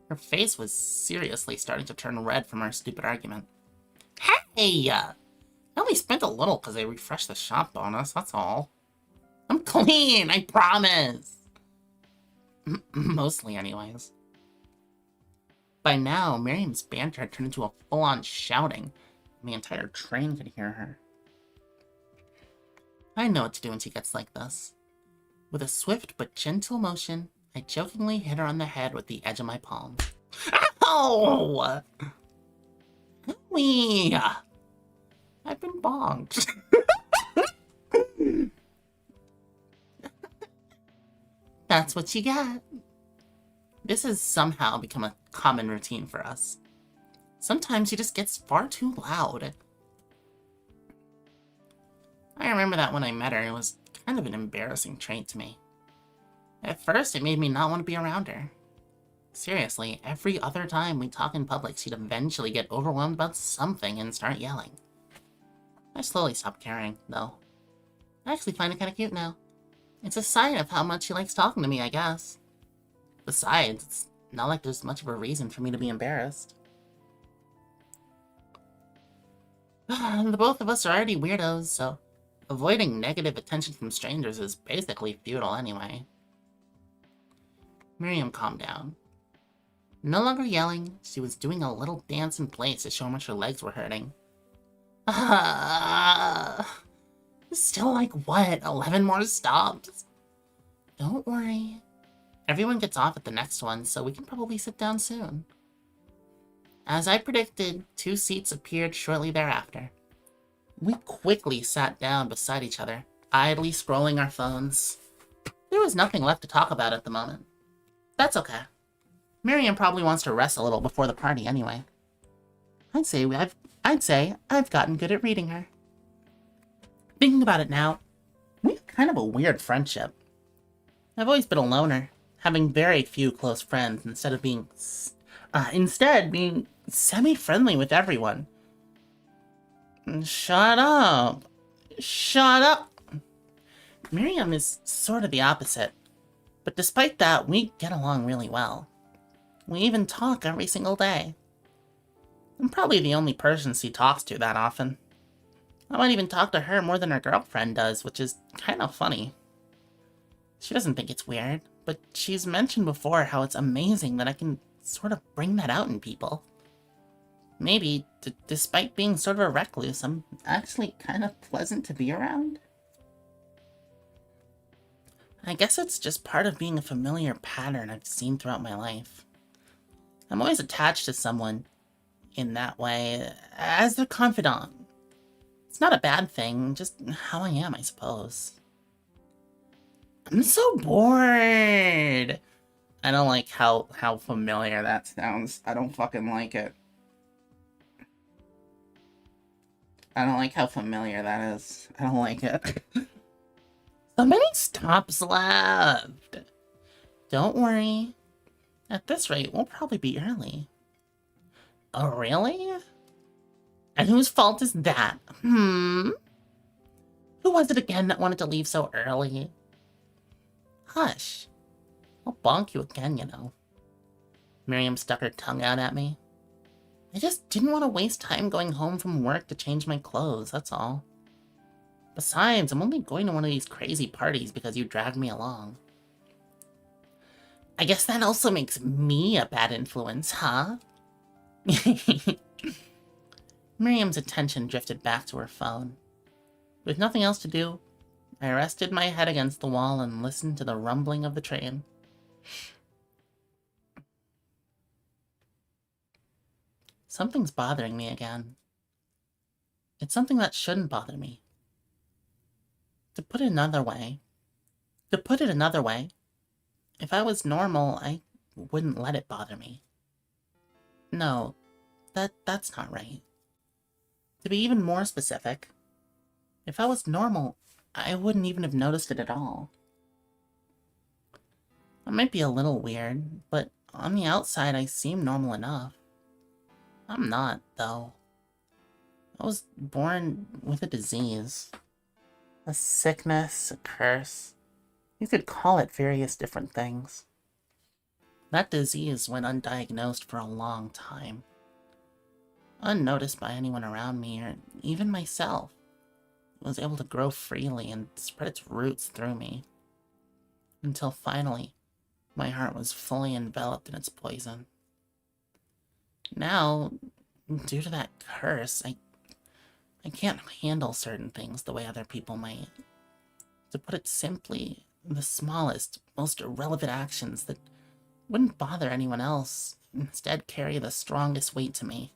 Her face was seriously starting to turn red from our stupid argument. Hey! I only spent a little because they refreshed the shop bonus, that's all. I'm clean, I promise. Mostly, anyways. By now, Miriam's banter had turned into a full-on shouting, and the entire train could hear her. I know what to do when she gets like this. With a swift but gentle motion, I jokingly hit her on the head with the edge of my palm. Ow! Owie! I've been bonked. That's what you get. This has somehow become a common routine for us. Sometimes she just gets far too loud. I remember that when I met her, it was kind of an embarrassing trait to me. At first, it made me not want to be around her. Seriously, every other time we talk in public, she'd eventually get overwhelmed about something and start yelling. I slowly stopped caring, though. I actually find it kind of cute now. It's a sign of how much she likes talking to me, I guess. Besides, it's not like there's much of a reason for me to be embarrassed. The both of us are already weirdos, so avoiding negative attention from strangers is basically futile anyway. Miriam calmed down. No longer yelling, she was doing a little dance in place to show how much her legs were hurting. Still like what, 11 more stops? Don't worry. Everyone gets off at the next one, so we can probably sit down soon. As I predicted, 2 seats appeared shortly thereafter. We quickly sat down beside each other, idly scrolling our phones. There was nothing left to talk about at the moment. That's okay. Miriam probably wants to rest a little before the party anyway. I'd say I've gotten good at reading her. Thinking about it now, we have kind of a weird friendship. I've always been a loner, having very few close friends instead being semi-friendly with everyone. Shut up. Shut up. Miriam is sort of the opposite, but despite that, we get along really well. We even talk every single day. I'm probably the only person she talks to that often. I might even talk to her more than her girlfriend does, which is kind of funny. She doesn't think it's weird, but she's mentioned before how it's amazing that I can sort of bring that out in people. Maybe, despite being sort of a recluse, I'm actually kind of pleasant to be around. I guess it's just part of being a familiar pattern I've seen throughout my life. I'm always attached to someone in that way, as their confidant. It's not a bad thing, just how I am, I suppose. I'm so bored! I don't like how familiar that sounds. I don't fucking like it. I don't like how familiar that is. I don't like it. So many stops left. Don't worry. At this rate, we'll probably be early. Oh, really? And whose fault is that? Who was it again that wanted to leave so early? Hush. I'll bonk you again, you know. Miriam stuck her tongue out at me. I just didn't want to waste time going home from work to change my clothes, that's all. Besides, I'm only going to one of these crazy parties because you dragged me along. I guess that also makes me a bad influence, huh? Miriam's attention drifted back to her phone. With nothing else to do, I rested my head against the wall and listened to the rumbling of the train. Something's bothering me again. It's something that shouldn't bother me. To put it another way, if I was normal, I wouldn't let it bother me. No, that's not right. To be even more specific, if I was normal, I wouldn't even have noticed it at all. I might be a little weird, but on the outside I seem normal enough. I'm not, though. I was born with a disease. A sickness, a curse. You could call it various different things. That disease went undiagnosed for a long time. Unnoticed by anyone around me, or even myself. was able to grow freely and spread its roots through me. Until finally, my heart was fully enveloped in its poison. Now, due to that curse, I can't handle certain things the way other people might. To put it simply, the smallest, most irrelevant actions that wouldn't bother anyone else instead carry the strongest weight to me.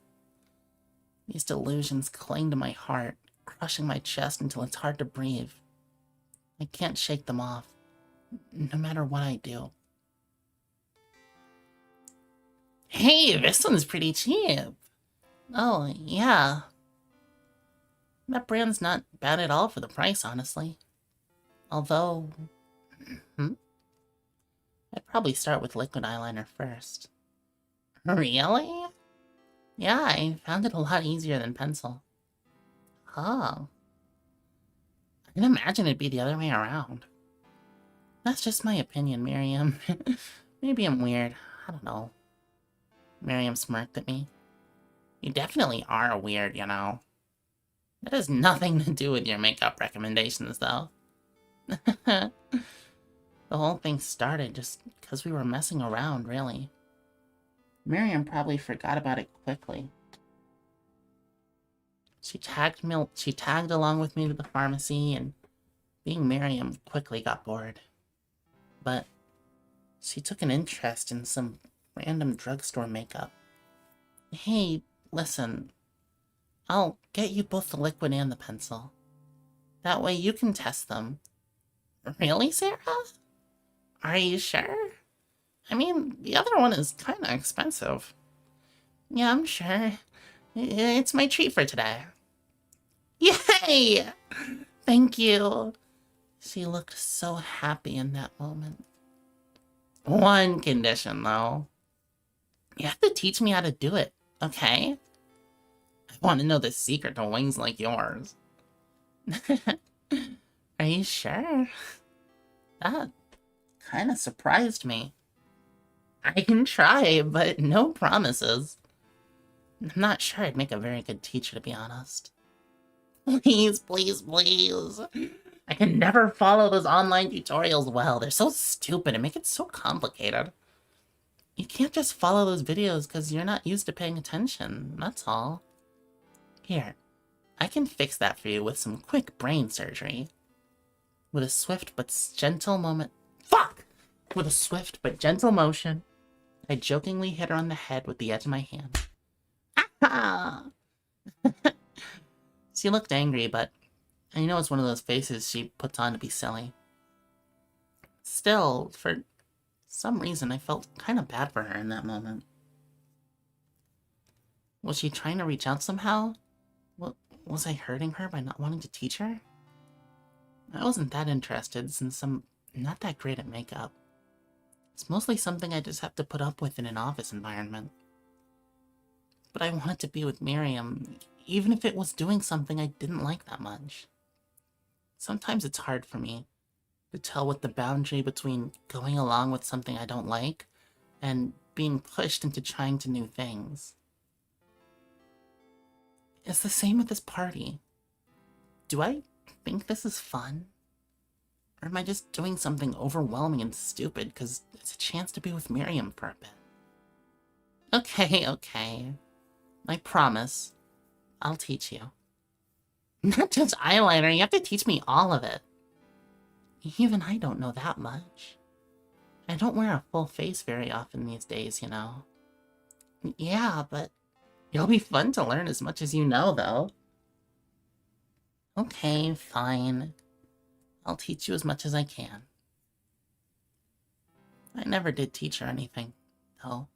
These delusions cling to my heart, crushing my chest until it's hard to breathe. I can't shake them off, no matter what I do. Hey, this one's pretty cheap. Oh, yeah. That brand's not bad at all for the price, honestly. Although... I'd probably start with liquid eyeliner first. Really? Yeah, I found it a lot easier than pencil. Oh. I can imagine it'd be the other way around. That's just my opinion, Miriam. Maybe I'm weird. I don't know. Miriam smirked at me. You definitely are weird, you know. That has nothing to do with your makeup recommendations, though. The whole thing started just because we were messing around, really. Miriam probably forgot about it quickly. She tagged along with me to the pharmacy, and being Miriam quickly got bored. But she took an interest in some random drugstore makeup. Hey, listen. I'll get you both the liquid and the pencil. That way you can test them. Really, Sarah? Are you sure? I mean, the other one is kind of expensive. Yeah, I'm sure. It's my treat for today. Yay! Thank you. She looked so happy in that moment. One condition, though. You have to teach me how to do it, okay? I want to know the secret to wings like yours. Are you sure? That kind of surprised me. I can try, but no promises. I'm not sure I'd make a very good teacher, to be honest. Please, please, please. I can never follow those online tutorials well. They're so stupid and make it so complicated. You can't just follow those videos because you're not used to paying attention, that's all. Here, I can fix that for you with some quick brain surgery. With a swift but gentle moment... Fuck! With a swift but gentle motion, I jokingly hit her on the head with the edge of my hand. Ah! She looked angry, but I know it's one of those faces she puts on to be silly. Still, for some reason, I felt kind of bad for her in that moment. Was she trying to reach out somehow? Was I hurting her by not wanting to teach her? I wasn't that interested since I'm not that great at makeup. It's mostly something I just have to put up with in an office environment. But I wanted to be with Miriam, even if it was doing something I didn't like that much. Sometimes it's hard for me to tell what the boundary between going along with something I don't like and being pushed into trying to new things. It's the same with this party. Do I think this is fun? Or am I just doing something overwhelming and stupid because it's a chance to be with Miriam for a bit? Okay. I promise. I'll teach you. Not just eyeliner, you have to teach me all of it. Even I don't know that much. I don't wear a full face very often these days, you know. Yeah, but it'll be fun to learn as much as you know, though. Okay, fine. I'll teach you as much as I can. I never did teach her anything, though.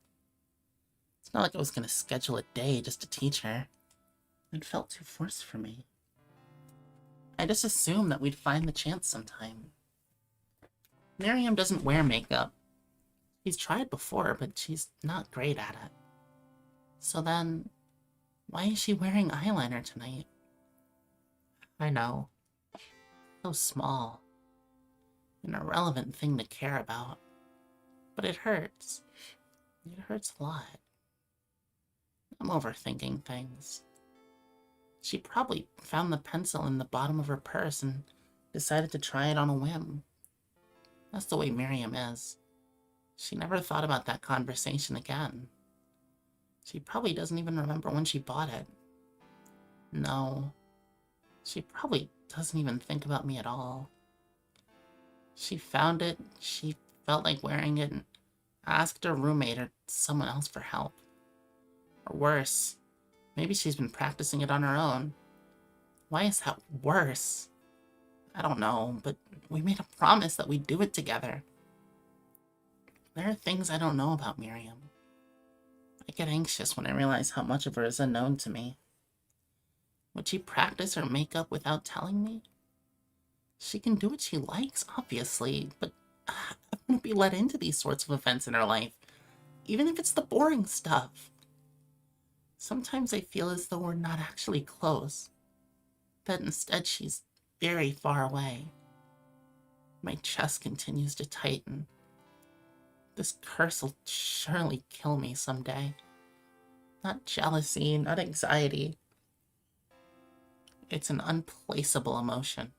It's not like I was gonna schedule a day just to teach her. It felt too forced for me. I just assumed that we'd find the chance sometime. Miriam doesn't wear makeup. She's tried before, but she's not great at it. So then, why is she wearing eyeliner tonight? I know. So small. An irrelevant thing to care about. But it hurts. It hurts a lot. I'm overthinking things. She probably found the pencil in the bottom of her purse and decided to try it on a whim. That's the way Miriam is. She never thought about that conversation again. She probably doesn't even remember when she bought it. No, she probably doesn't even think about me at all. She found it, she felt like wearing it, and asked her roommate or someone else for help. Or worse, maybe she's been practicing it on her own. Why is that worse? I don't know, but we made a promise that we'd do it together. There are things I don't know about Miriam. I get anxious when I realize how much of her is unknown to me. Would she practice her makeup without telling me? She can do what she likes, obviously, but I wouldn't be let into these sorts of events in her life, even if it's the boring stuff. Sometimes I feel as though we're not actually close, that instead she's very far away. My chest continues to tighten. This curse will surely kill me someday. Not jealousy, not anxiety. It's an unplaceable emotion.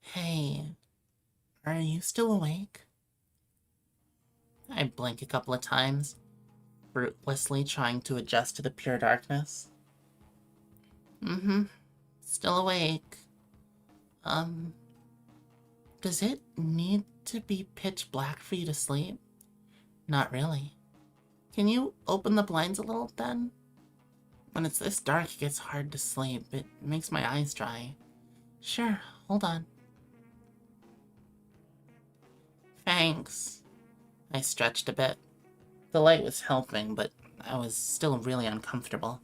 Hey, are you still awake? I blink a couple of times, fruitlessly trying to adjust to the pure darkness. Still awake. Does it need to be pitch black for you to sleep? Not really. Can you open the blinds a little then? When it's this dark, it gets hard to sleep. It makes my eyes dry. Sure, hold on. Thanks. I stretched a bit. The light was helping, but I was still really uncomfortable.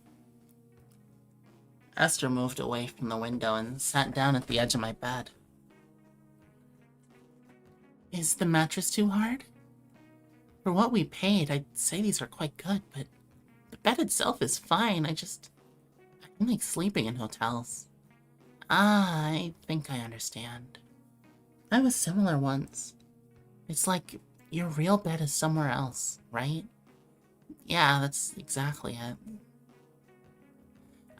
Esther moved away from the window and sat down at the edge of my bed. Is the mattress too hard? For what we paid, I'd say these are quite good, but the bed itself is fine. I don't like sleeping in hotels. Ah, I think I understand. I was similar once. It's like your real bed is somewhere else, right? Yeah, that's exactly it.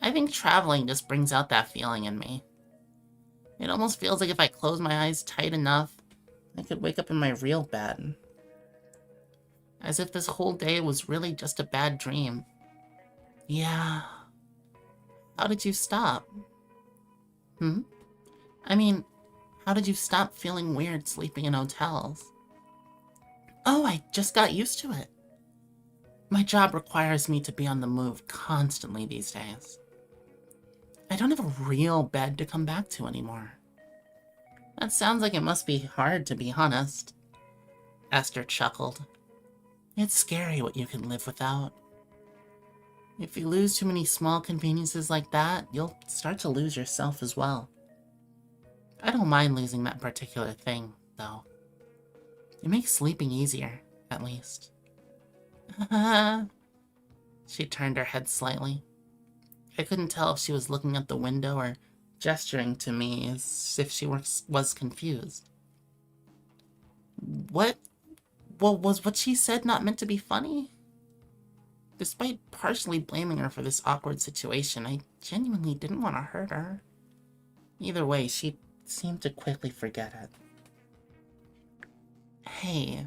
I think traveling just brings out that feeling in me. It almost feels like if I close my eyes tight enough, I could wake up in my real bed. As if this whole day was really just a bad dream. Yeah. How did you stop? I mean, how did you stop feeling weird sleeping in hotels? Oh, I just got used to it. My job requires me to be on the move constantly these days. I don't have a real bed to come back to anymore. That sounds like it must be hard, to be honest. Esther chuckled. It's scary what you can live without. If you lose too many small conveniences like that, you'll start to lose yourself as well. I don't mind losing that particular thing, though. It makes sleeping easier, at least. She turned her head slightly. I couldn't tell if she was looking at the window or gesturing to me as if she was confused. What? Well, was what she said not meant to be funny? Despite partially blaming her for this awkward situation, I genuinely didn't want to hurt her. Either way, she seemed to quickly forget it. Hey,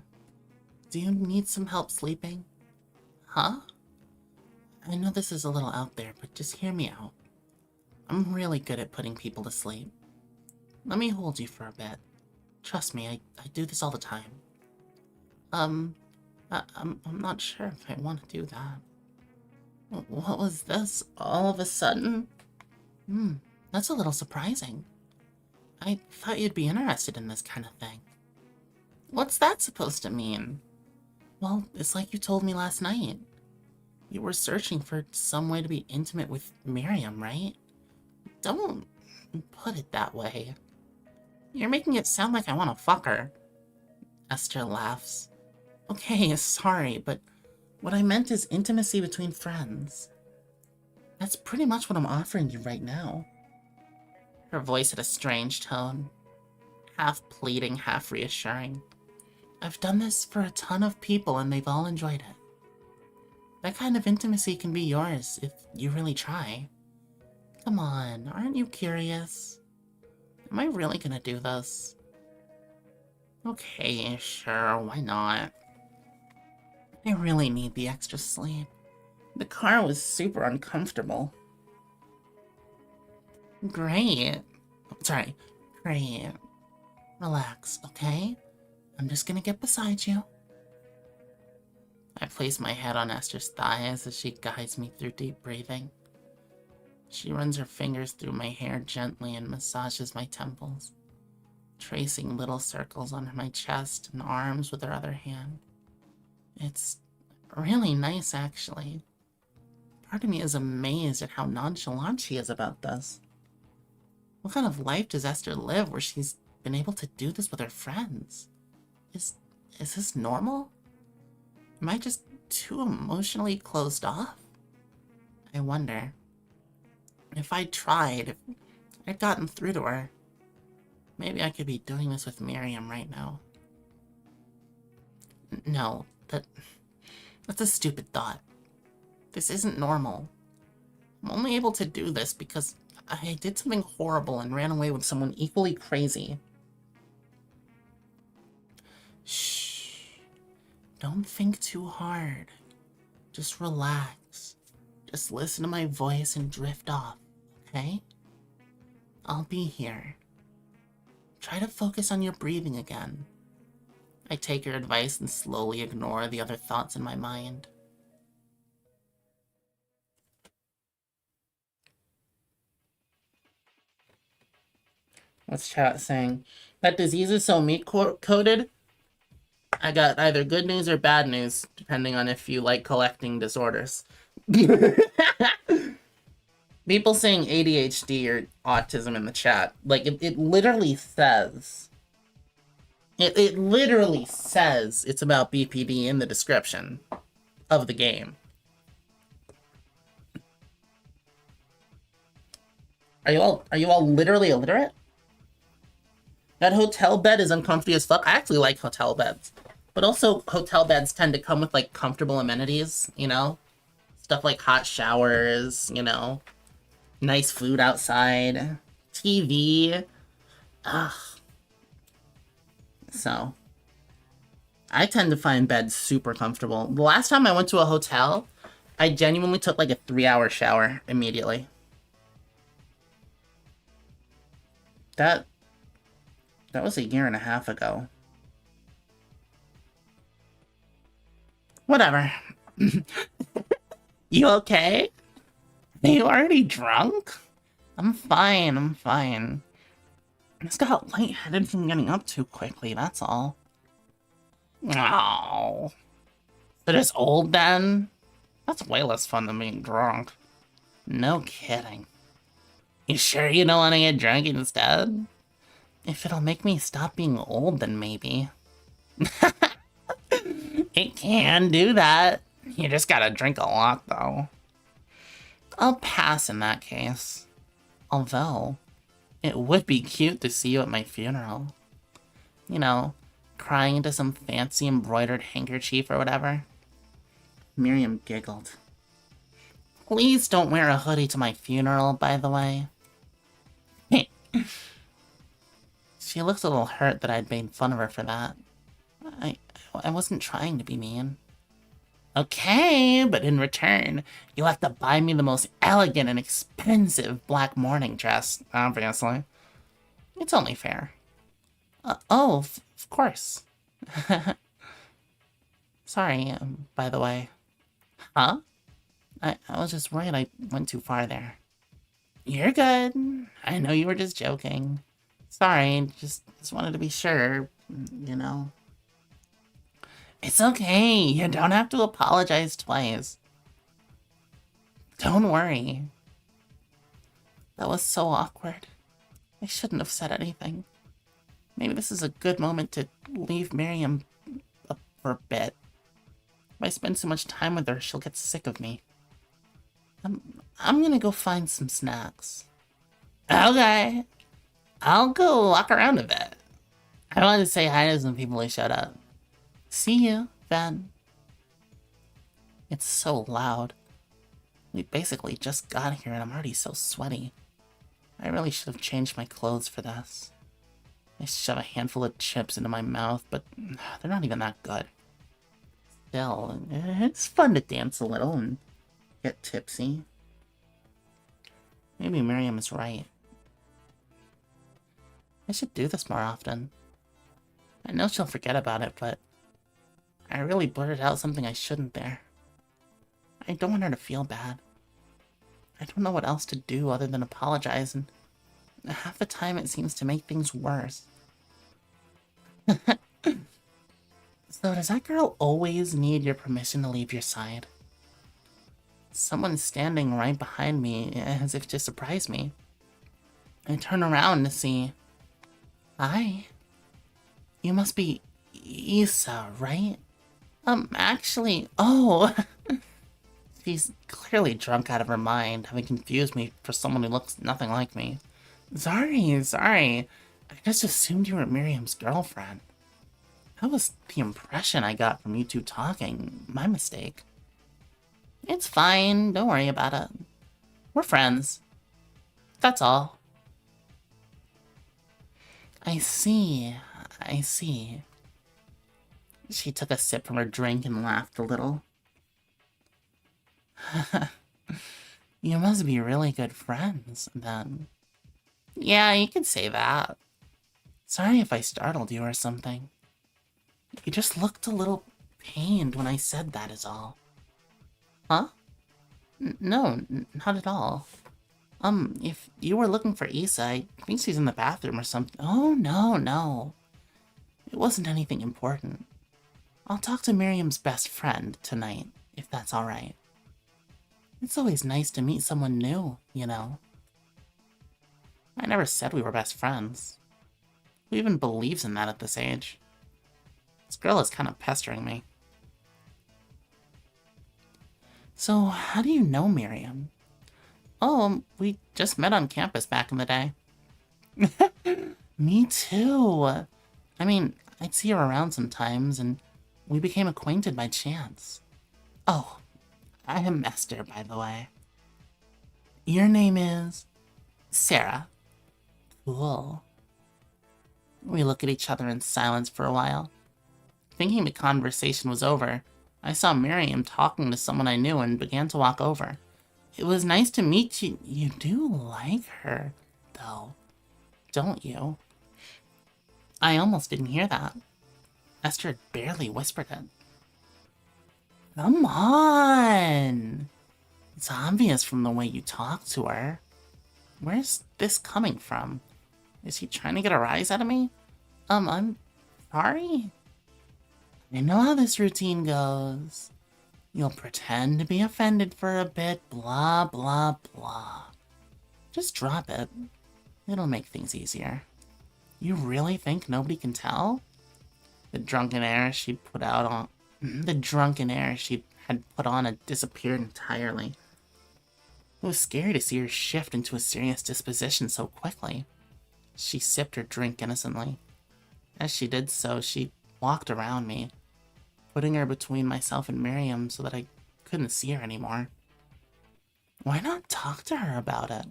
do you need some help sleeping? Huh? I know this is a little out there, but just hear me out. I'm really good at putting people to sleep. Let me hold you for a bit. Trust me, I do this all the time. I'm not sure if I want to do that. What was this, all of a sudden? That's a little surprising. I thought you'd be interested in this kind of thing. What's that supposed to mean? Well, it's like you told me last night. You were searching for some way to be intimate with Miriam, right? Don't put it that way. You're making it sound like I want to fuck her. Esther laughs. Okay, sorry, but what I meant is intimacy between friends. That's pretty much what I'm offering you right now. Her voice had a strange tone, half pleading, half reassuring. I've done this for a ton of people and they've all enjoyed it. That kind of intimacy can be yours if you really try. Come on, aren't you curious? Am I really gonna do this? Okay, sure, why not? I really need the extra sleep. The car was super uncomfortable. Great. Sorry, great. Relax, okay? I'm just gonna get beside you. I place my head on Esther's thighs as she guides me through deep breathing. She runs her fingers through my hair gently and massages my temples, tracing little circles on my chest and arms with her other hand. It's really nice, actually. Part of me is amazed at how nonchalant she is about this. What kind of life does Esther live where she's been able to do this with her friends? Is this normal? Am I just too emotionally closed off? I wonder. If I'd tried, if I'd gotten through to her, maybe I could be doing this with Miriam right now. No, that's a stupid thought. This isn't normal. I'm only able to do this because I did something horrible and ran away with someone equally crazy. Shh. Don't think too hard. Just relax. Just listen to my voice and drift off, okay? I'll be here. Try to focus on your breathing again. I take her advice and slowly ignore the other thoughts in my mind. What's chat saying? That disease is so meat-coated? I got either good news or bad news, depending on if you like collecting disorders. People saying ADHD or autism in the chat. Like, it literally says... It literally says it's about BPD in the description of the game. Are you all literally illiterate? That hotel bed is uncomfortable as fuck. I actually like hotel beds. But also, hotel beds tend to come with, like, comfortable amenities, you know? Stuff like hot showers, you know? Nice food outside. TV. Ugh. So, I tend to find beds super comfortable. The last time I went to a hotel, I genuinely took, like, a 3-hour shower immediately. That was 1.5 years ago. Whatever. You okay? Are you already drunk? I'm fine. I just got lightheaded from getting up too quickly, that's all. Oh. They're just old then? That's way less fun than being drunk. No kidding. You sure you don't want to get drunk instead? If it'll make me stop being old, then maybe. It can do that. You just gotta drink a lot, though. I'll pass in that case. Although, it would be cute to see you at my funeral. You know, crying into some fancy embroidered handkerchief or whatever. Miriam giggled. Please don't wear a hoodie to my funeral, by the way. She looked a little hurt that I'd made fun of her for that. I wasn't trying to be mean. Okay, but in return, you'll have to buy me the most elegant and expensive black mourning dress, obviously. It's only fair. Of course. Sorry, by the way. Huh? I was just worried I went too far there. You're good. I know you were just joking. Sorry, just wanted to be sure, you know. It's okay, you don't have to apologize twice. Don't worry. That was so awkward. I shouldn't have said anything. Maybe this is a good moment to leave Miriam for a bit. If I spend so much time with her, she'll get sick of me. I'm gonna go find some snacks. Okay. I'll go walk around a bit. I wanted to say hi to some people who showed up. See you, then. It's so loud. We basically just got here and I'm already so sweaty. I really should have changed my clothes for this. I shove a handful of chips into my mouth, but they're not even that good. Still, it's fun to dance a little and get tipsy. Maybe Miriam is right. I should do this more often. I know she'll forget about it, but I really blurted out something I shouldn't there. I don't want her to feel bad. I don't know what else to do other than apologize, and half the time it seems to make things worse. So does that girl always need your permission to leave your side? Someone's standing right behind me as if to surprise me. I turn around to see... Hi. You must be Isa, right? Actually... Oh! She's clearly drunk out of her mind, having confused me for someone who looks nothing like me. Sorry. I just assumed you were Miriam's girlfriend. That was the impression I got from you two talking. My mistake. It's fine. Don't worry about it. We're friends. That's all. I see. She took a sip from her drink and laughed a little. You must be really good friends, then. Yeah, you could say that. Sorry if I startled you or something. You just looked a little pained when I said that is all. Huh? No, not at all. If you were looking for Isa, I think she's in the bathroom or something. Oh, no. It wasn't anything important. I'll talk to Miriam's best friend tonight, if that's alright. It's always nice to meet someone new, you know. I never said we were best friends. Who even believes in that at this age? This girl is kind of pestering me. So, how do you know Miriam? Oh, we just met on campus back in the day. Me too. I mean, I'd see her around sometimes, and we became acquainted by chance. Oh, I am Esther, by the way. Your name is... Sarah. Cool. We look at each other in silence for a while. Thinking the conversation was over, I saw Miriam talking to someone I knew and began to walk over. It was nice to meet you. You do like her, though, don't you? I almost didn't hear that. Esther had barely whispered it. Come on! It's obvious from the way you talk to her. Where's this coming from? Is he trying to get a rise out of me? I'm sorry? I know how this routine goes. You'll pretend to be offended for a bit, blah, blah, blah. Just drop it. It'll make things easier. You really think nobody can tell? The drunken air she had put on had disappeared entirely. It was scary to see her shift into a serious disposition so quickly. She sipped her drink innocently. As she did so, she walked around me, putting her between myself and Miriam so that I couldn't see her anymore. Why not talk to her about it?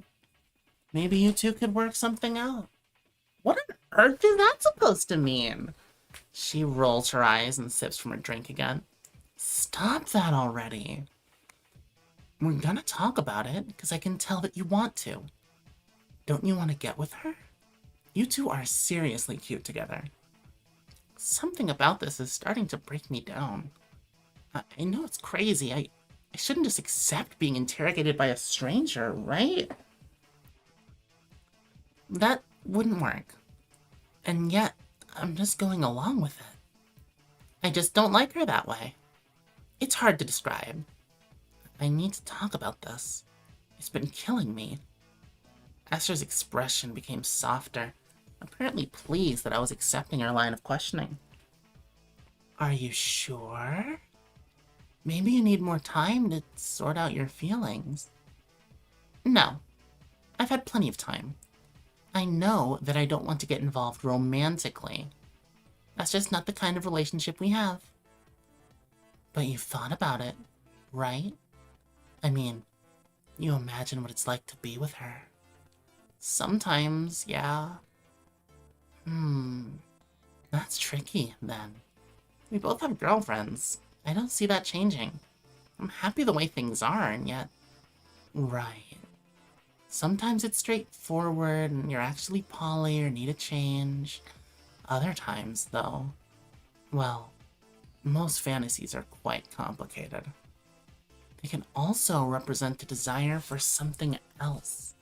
Maybe you two could work something out. What on earth is that supposed to mean? She rolls her eyes and sips from her drink again. Stop that already. We're gonna talk about it, because I can tell that you want to. Don't you want to get with her? You two are seriously cute together. Something about this is starting to break me down. I know it's crazy. I shouldn't just accept being interrogated by a stranger, right? That wouldn't work. And yet, I'm just going along with it. I just don't like her that way. It's hard to describe. I need to talk about this. It's been killing me. Esther's expression became softer, apparently pleased that I was accepting her line of questioning. Are you sure? Maybe you need more time to sort out your feelings. No, I've had plenty of time. I know that I don't want to get involved romantically. That's just not the kind of relationship we have. But you've thought about it, right? I mean, you imagine what it's like to be with her. Sometimes, yeah. That's tricky, then. We both have girlfriends. I don't see that changing. I'm happy the way things are, and yet... Right. Sometimes it's straightforward, and you're actually poly or need a change. Other times, though... Well, most fantasies are quite complicated. They can also represent a desire for something else.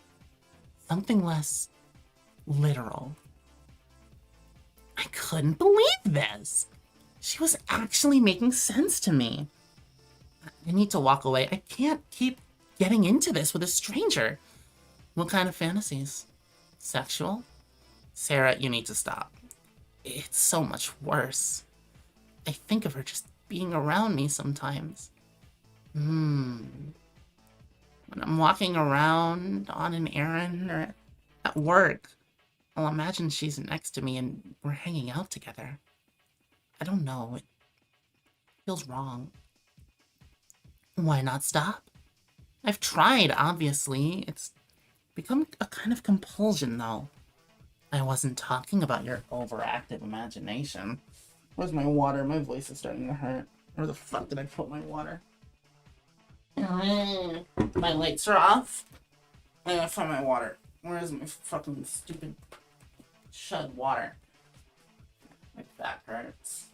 Something less literal. I couldn't believe this! She was actually making sense to me. I need to walk away. I can't keep getting into this with a stranger. What kind of fantasies? Sexual? Sarah, you need to stop. It's so much worse. I think of her just being around me sometimes. When I'm walking around on an errand or at work, I'll imagine she's next to me and we're hanging out together. I don't know, it feels wrong. Why not stop? I've tried, obviously. It's become a kind of compulsion, though. I wasn't talking about your overactive imagination. Where's my water? My voice is starting to hurt. Where the fuck did I put my water? My lights are off. I gotta find my water. Where is my fucking stupid shut water? My back hurts.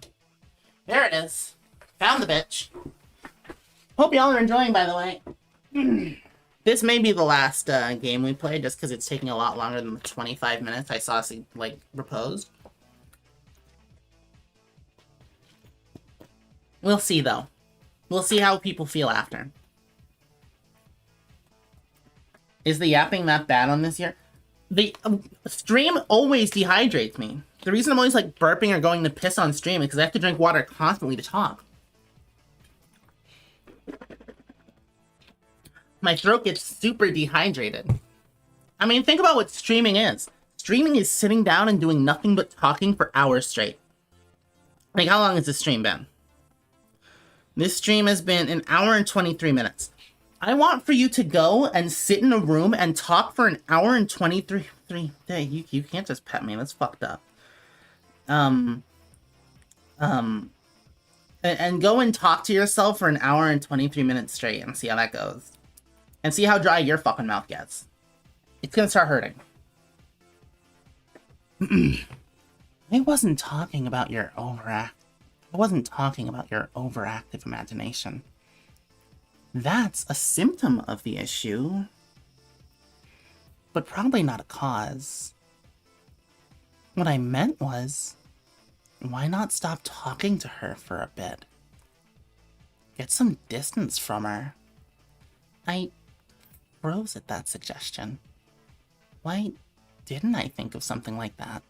There it is. Found the bitch. Hope y'all are enjoying, by the way. This may be the last game we play, just because it's taking a lot longer than the 25 minutes I saw like proposed. We'll see, though. We'll see how people feel after. Is the yapping that bad on this year? The stream always dehydrates me. The reason I'm always like burping or going to piss on stream is because I have to drink water constantly to talk. My throat gets super dehydrated. I mean, think about what streaming is. Streaming is sitting down and doing nothing but talking for hours straight. Like, how long has this stream been? This stream has been an hour and 23 minutes. I want for you to go and sit in a room and talk for an hour and 23... You can't just pet me. That's fucked up. And go and talk to yourself for an hour and 23 minutes straight and see how that goes. And see how dry your fucking mouth gets. It's gonna start hurting. I wasn't talking about your overactive imagination. That's a symptom of the issue, but probably not a cause. What I meant was, why not stop talking to her for a bit? Get some distance from her. I froze at that suggestion. Why didn't I think of something like that?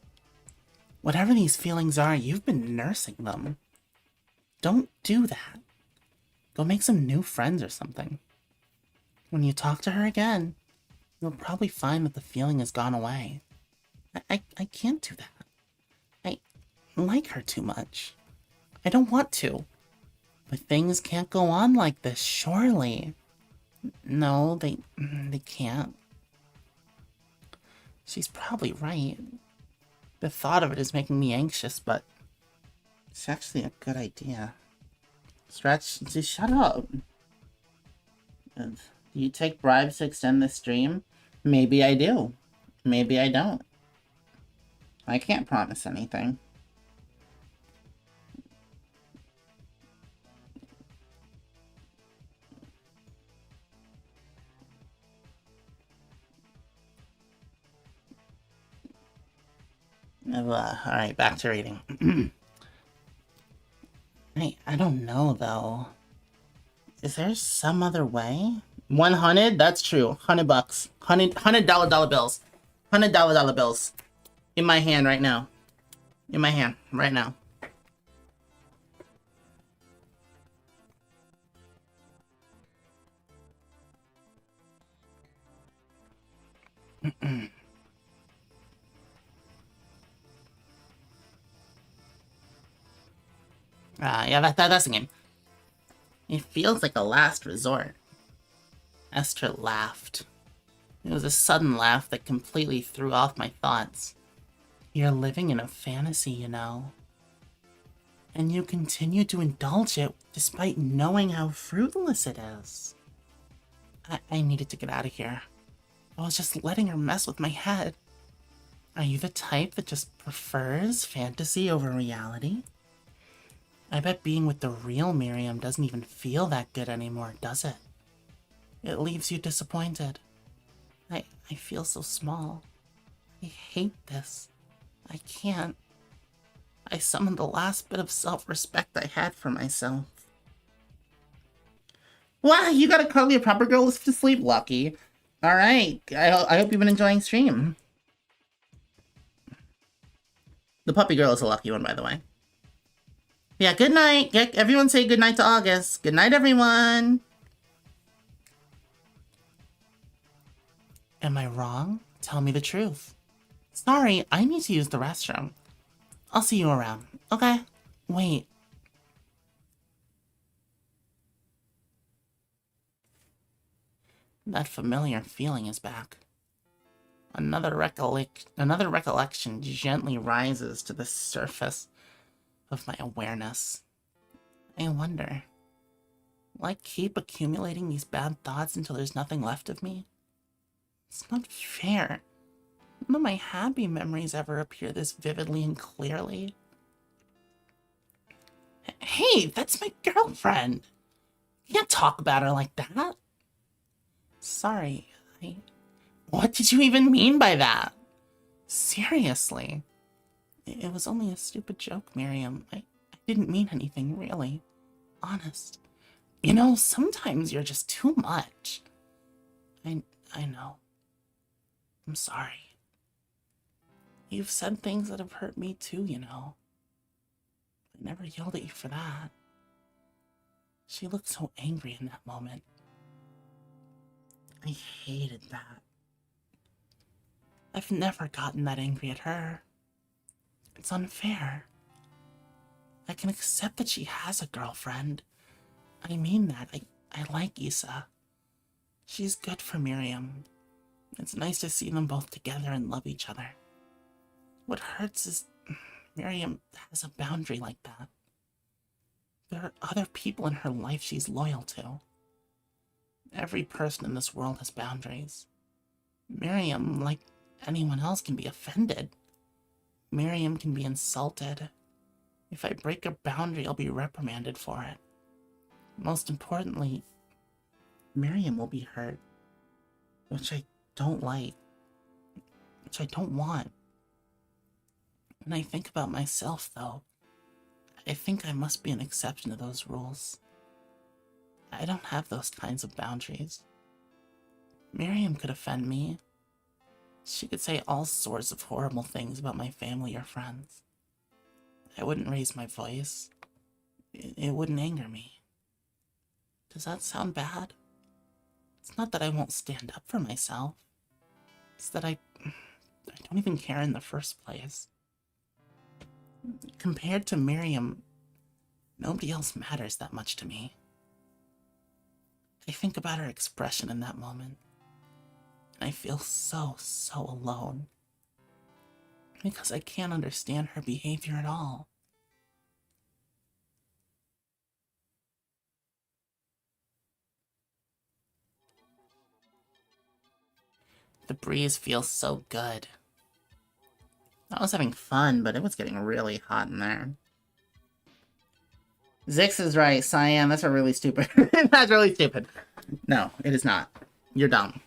Whatever these feelings are, you've been nursing them. Don't do that. Go make some new friends or something. When you talk to her again, you'll probably find that the feeling has gone away. I can't do that. I like her too much. I don't want to. But things can't go on like this, surely. No, they can't. She's probably right. The thought of it is making me anxious, but it's actually a good idea. Stretch, just shut up. Do you take bribes to extend the stream? Maybe I do. Maybe I don't. I can't promise anything. Alright, back to reading. I don't know, though. Is there some other way? 100? That's true. $100. $100 bills. $100 bills. In my hand right now. In my hand right now. Yeah, that's the game. It feels like a last resort. Esther laughed. It was a sudden laugh that completely threw off my thoughts. You're living in a fantasy, you know. And you continue to indulge it despite knowing how fruitless it is. I needed to get out of here. I was just letting her mess with my head. Are you the type that just prefers fantasy over reality? I bet being with the real Miriam doesn't even feel that good anymore, does it? It leaves you disappointed. I feel so small. I hate this. I can't. I summoned the last bit of self-respect I had for myself. Wow, you got a cuddly a proper girl to sleep, Lucky. Alright, I hope you've been enjoying stream. The puppy girl is a lucky one, by the way. Yeah, good night. Everyone say good night to August. Good night, everyone. Am I wrong? Tell me the truth. Sorry, I need to use the restroom. I'll see you around, okay? Wait. That familiar feeling is back. Another recollection gently rises to the surface of my awareness. I wonder, will I keep accumulating these bad thoughts until there's nothing left of me? It's not fair. None of my happy memories ever appear this vividly and clearly. Hey, that's my girlfriend. You can't talk about her like that. Sorry, What did you even mean by that? Seriously. It was only a stupid joke, Miriam. I didn't mean anything, really. Honest. You know, sometimes you're just too much. I know. I'm sorry. You've said things that have hurt me too, you know. I never yelled at you for that. She looked so angry in that moment. I hated that. I've never gotten that angry at her. It's unfair. I can accept that she has a girlfriend. I mean that. I like Issa. She's good for Miriam. It's nice to see them both together and love each other. What hurts is Miriam has a boundary like that. There are other people in her life she's loyal to. Every person in this world has boundaries. Miriam, like anyone else, can be offended. Miriam can be insulted. If I break a boundary, I'll be reprimanded for it. Most importantly, Miriam will be hurt, which I don't like, which I don't want. When I think about myself, though, I think I must be an exception to those rules. I don't have those kinds of boundaries. Miriam could offend me. She could say all sorts of horrible things about my family or friends. I wouldn't raise my voice. It wouldn't anger me. Does that sound bad? It's not that I won't stand up for myself. It's that I don't even care in the first place. Compared to Miriam, nobody else matters that much to me. I think about her expression in that moment, and I feel so alone. Because I can't understand her behavior at all. The breeze feels so good. I was having fun, but it was getting really hot in there. Zix is right, Cyan. That's really stupid. That's really stupid. No, it is not. You're dumb.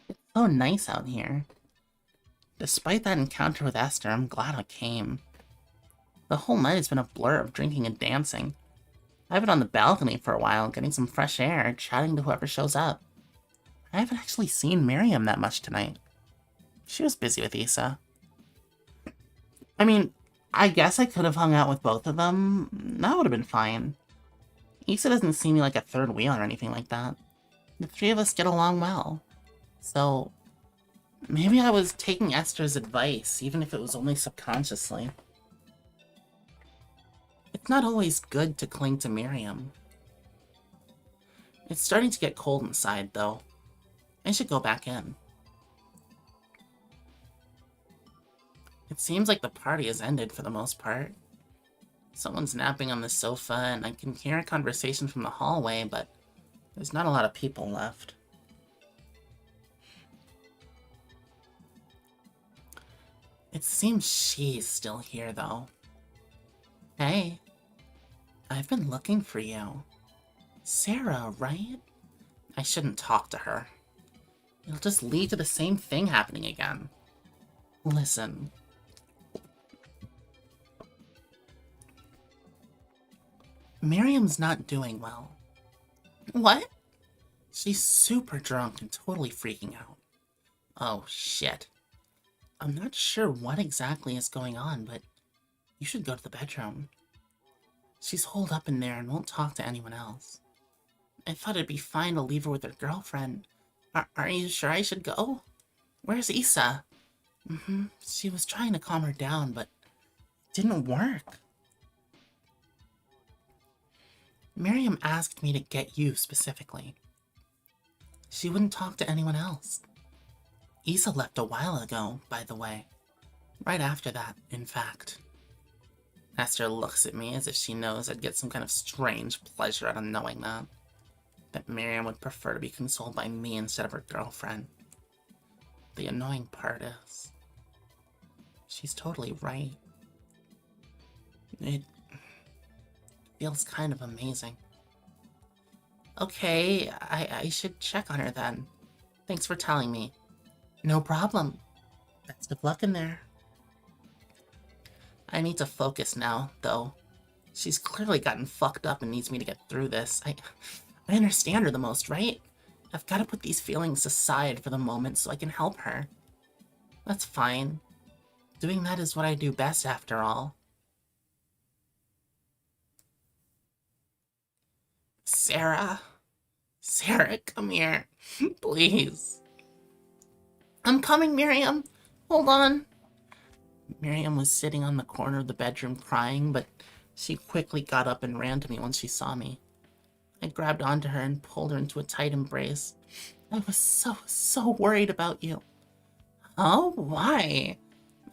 It's so nice out here. Despite that encounter with Esther, I'm glad I came. The whole night has been a blur of drinking and dancing. I've been on the balcony for a while, getting some fresh air, chatting to whoever shows up. I haven't actually seen Miriam that much tonight. She was busy with Issa. I mean, I guess I could have hung out with both of them. That would have been fine. Issa doesn't seem like a third wheel or anything like that. The three of us get along well. So, maybe I was taking Esther's advice, even if it was only subconsciously. It's not always good to cling to Miriam. It's starting to get cold inside, though. I should go back in. It seems like the party has ended for the most part. Someone's napping on the sofa, and I can hear a conversation from the hallway, but there's not a lot of people left. It seems she's still here, though. Hey, I've been looking for you. Sarah, right? I shouldn't talk to her. It'll just lead to the same thing happening again. Listen. Miriam's not doing well. What? She's super drunk and totally freaking out. Oh, shit. I'm not sure what exactly is going on, but you should go to the bedroom. She's holed up in there and won't talk to anyone else. I thought it'd be fine to leave her with her girlfriend. Are you sure I should go? Where's Issa? She was trying to calm her down, but it didn't work. Miriam asked me to get you specifically. She wouldn't talk to anyone else. Issa left a while ago, by the way. Right after that, in fact. Esther looks at me as if she knows I'd get some kind of strange pleasure out of knowing that. That Miriam would prefer to be consoled by me instead of her girlfriend. The annoying part is, she's totally right. It feels kind of amazing. Okay, I should check on her then. Thanks for telling me. No problem. Best of luck in there. I need to focus now, though. She's clearly gotten fucked up and needs me to get through this. I understand her the most, right? I've got to put these feelings aside for the moment so I can help her. That's fine. Doing that is what I do best, after all. Sarah. Sarah, come here. Please. I'm coming, Miriam. Hold on. Miriam was sitting on the corner of the bedroom crying, but she quickly got up and ran to me once she saw me. I grabbed onto her and pulled her into a tight embrace. I was so worried about you. Oh, why?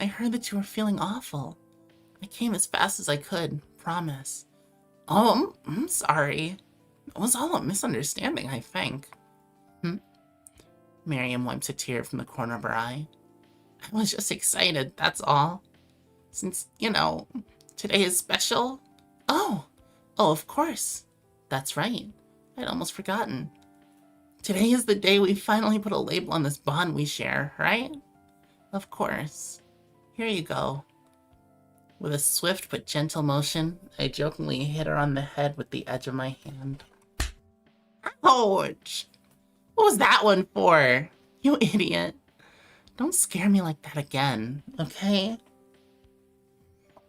I heard that you were feeling awful. I came as fast as I could, promise. Oh, I'm sorry. It was all a misunderstanding, I think. Miriam wipes a tear from the corner of her eye. I was just excited, that's all. Since, today is special. Oh, of course. That's right. I'd almost forgotten. Today is the day we finally put a label on this bond we share, right? Of course. Here you go. With a swift but gentle motion, I jokingly hit her on the head with the edge of my hand. Ouch! What was that one for? You idiot. Don't scare me like that again, okay?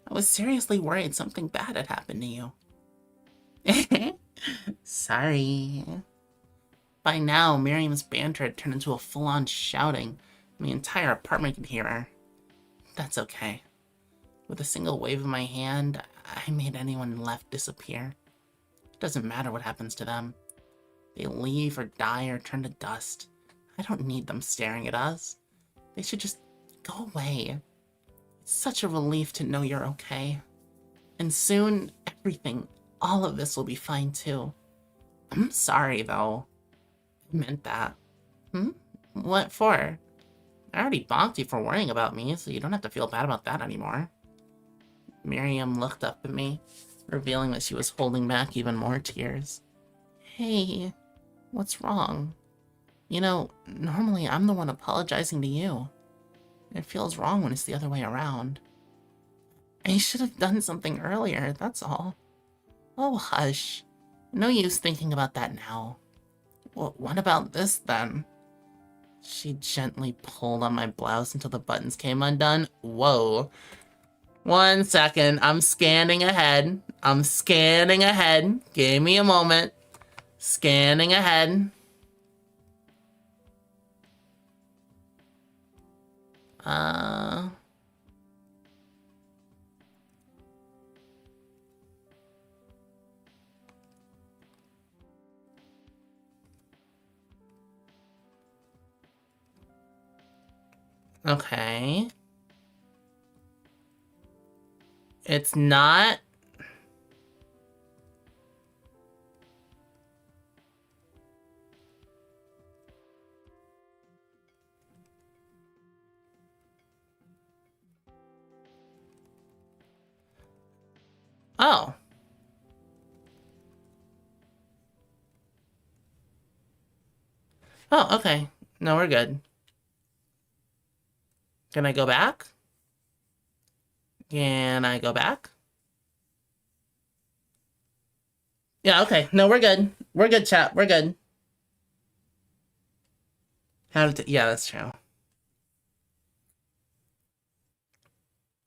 I was seriously worried something bad had happened to you. Sorry. By now, Miriam's banter had turned into a full-on shouting, and the entire apartment could hear her. That's okay. With a single wave of my hand, I made anyone left disappear. It doesn't matter what happens to them. They leave or die or turn to dust. I don't need them staring at us. They should just go away. It's such a relief to know you're okay. And soon, everything, all of this will be fine too. I'm sorry, though. I meant that. What for? I already bonked you for worrying about me, so you don't have to feel bad about that anymore. Miriam looked up at me, revealing that she was holding back even more tears. Hey, what's wrong? Normally I'm the one apologizing to you. It feels wrong when it's the other way around. I should have done something earlier, that's all. Oh, hush. No use thinking about that now. Well, what about this, then? She gently pulled on my blouse until the buttons came undone. Whoa. 1 second. I'm scanning ahead. Give me a moment. Scanning ahead. Okay. It's not... Oh. Oh, okay. No, we're good. Can I go back? Can I go back? Yeah, okay. No, we're good. We're good, chat. We're good. Yeah, that's true.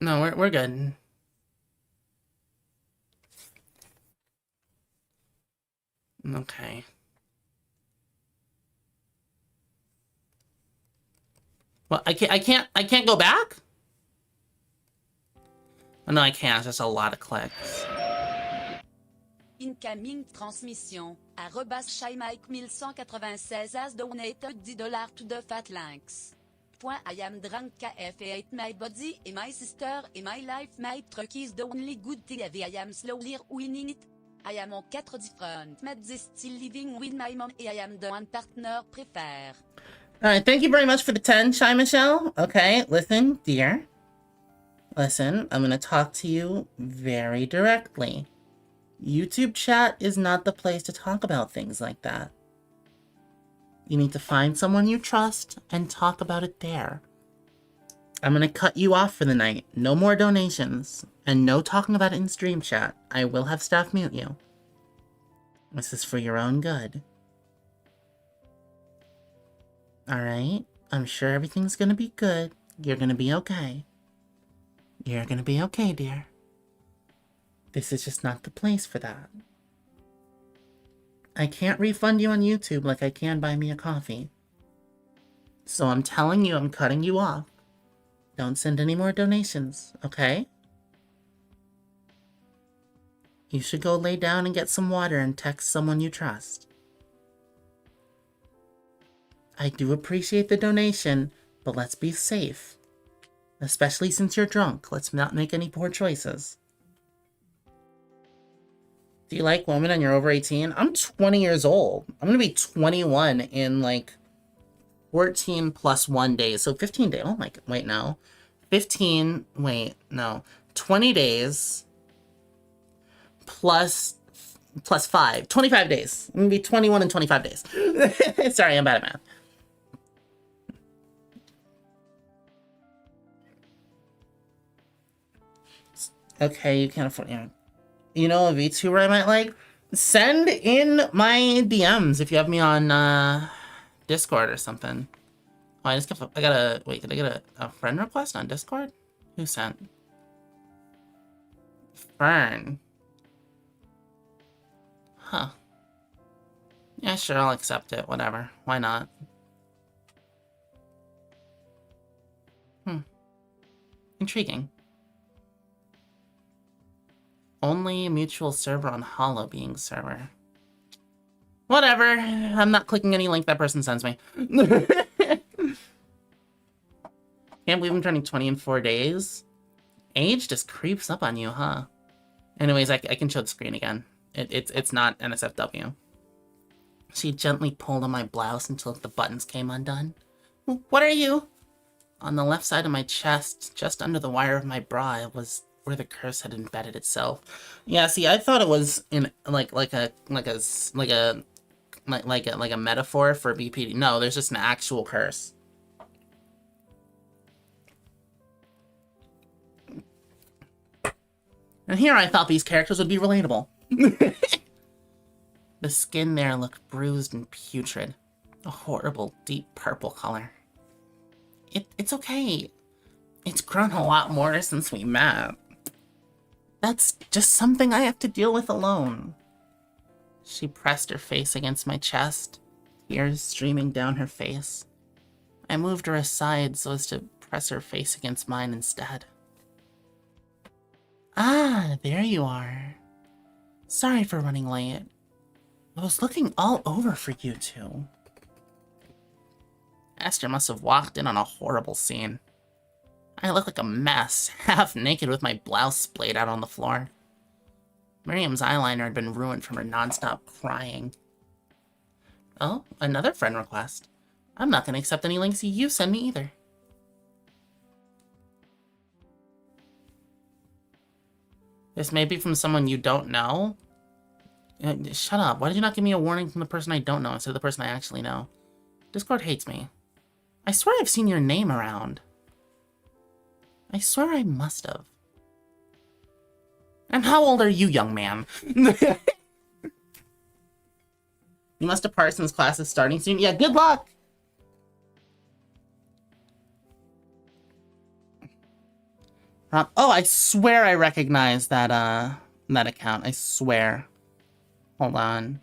No, we're good. Okay. Well, I can't go back? Oh, no, I can't. It's just a lot of clicks. Incoming transmission. @Shaimike 1196 has donated $10 to the Fat Links. I am drunk KF and hate my body and my sister and my life. My truck is the only good thing I am slowly winning it. I am on 4 different meds, still living with my mom and I am the one partner prefer. Alright, thank you very much for the 10, Shy Michelle. Okay, listen, dear. Listen, I'm gonna talk to you very directly. YouTube chat is not the place to talk about things like that. You need to find someone you trust and talk about it there. I'm gonna cut you off for the night. No more donations. And no talking about it in stream chat. I will have staff mute you. This is for your own good. Alright? I'm sure everything's gonna be good. You're gonna be okay. You're gonna be okay, dear. This is just not the place for that. I can't refund you on YouTube like I can buy me a coffee. So I'm telling you, I'm cutting you off. Don't send any more donations, okay? You should go lay down and get some water and text someone you trust. I do appreciate the donation, but let's be safe. Especially since you're drunk, let's not make any poor choices. Do you like women and you're over 18? I'm 20 years old. I'm gonna be 21 in like 14 plus 1 days. So 15 days. Oh my, wait, no. 15, wait, no. 20 days plus 5. 25 days. I'm gonna be 21 in 25 days. Sorry, I'm bad at math. Okay, you can't afford, yeah. You know a VTuber I might like? Send in my DMs if you have me on Discord or something. Oh, I got a, wait, did I get a friend request on Discord? Who sent? Fern. Huh. Yeah, sure, I'll accept it, whatever. Why not? Intriguing. Only mutual server on Hollow being server. Whatever. I'm not clicking any link that person sends me. Can't believe I'm turning 20 in 4 days. Age just creeps up on you, huh? Anyways, I can show the screen again. It's not NSFW. She gently pulled on my blouse until the buttons came undone. What are you? On the left side of my chest, just under the wire of my bra, was where the curse had embedded itself. Yeah, see, I thought it was in like a metaphor for BPD. No, there's just an actual curse. And here I thought these characters would be relatable. The skin there looked bruised and putrid. A horrible, deep purple color. It's okay. It's grown a lot more since we met. That's just something I have to deal with alone. She pressed her face against my chest, tears streaming down her face. I moved her aside so as to press her face against mine instead. Ah, there you are. Sorry for running late. I was looking all over for you two. Esther must have walked in on a horrible scene. I look like a mess, half naked with my blouse splayed out on the floor. Miriam's eyeliner had been ruined from her nonstop crying. Oh, another friend request. I'm not gonna accept any links you send me either. This may be from someone you don't know. Shut up. Why did you not give me a warning from the person I don't know instead of the person I actually know? Discord hates me. I swear I've seen your name around. I swear I must have. And how old are you, young man? You must have Parsons class is starting soon. Yeah, good luck! Oh, I swear I recognize that, that account. I swear. Hold on.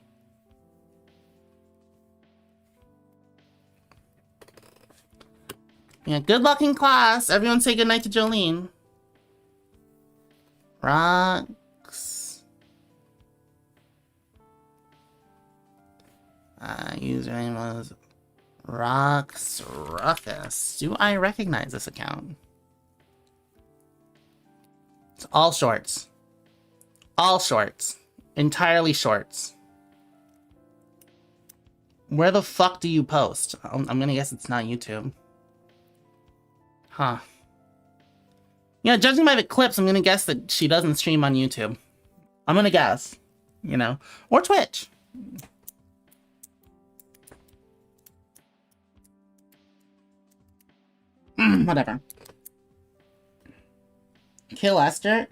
Yeah, good luck in class. Everyone say goodnight to Jolene. Rocks. Username was Rocks Ruckus. Do I recognize this account? It's all shorts. All shorts. Entirely shorts. Where the fuck do you post? I'm gonna guess it's not YouTube. Huh. Yeah, judging by the clips, I'm gonna guess that she doesn't stream on YouTube. I'm gonna guess. You know? Or Twitch. Whatever. Kill Esther?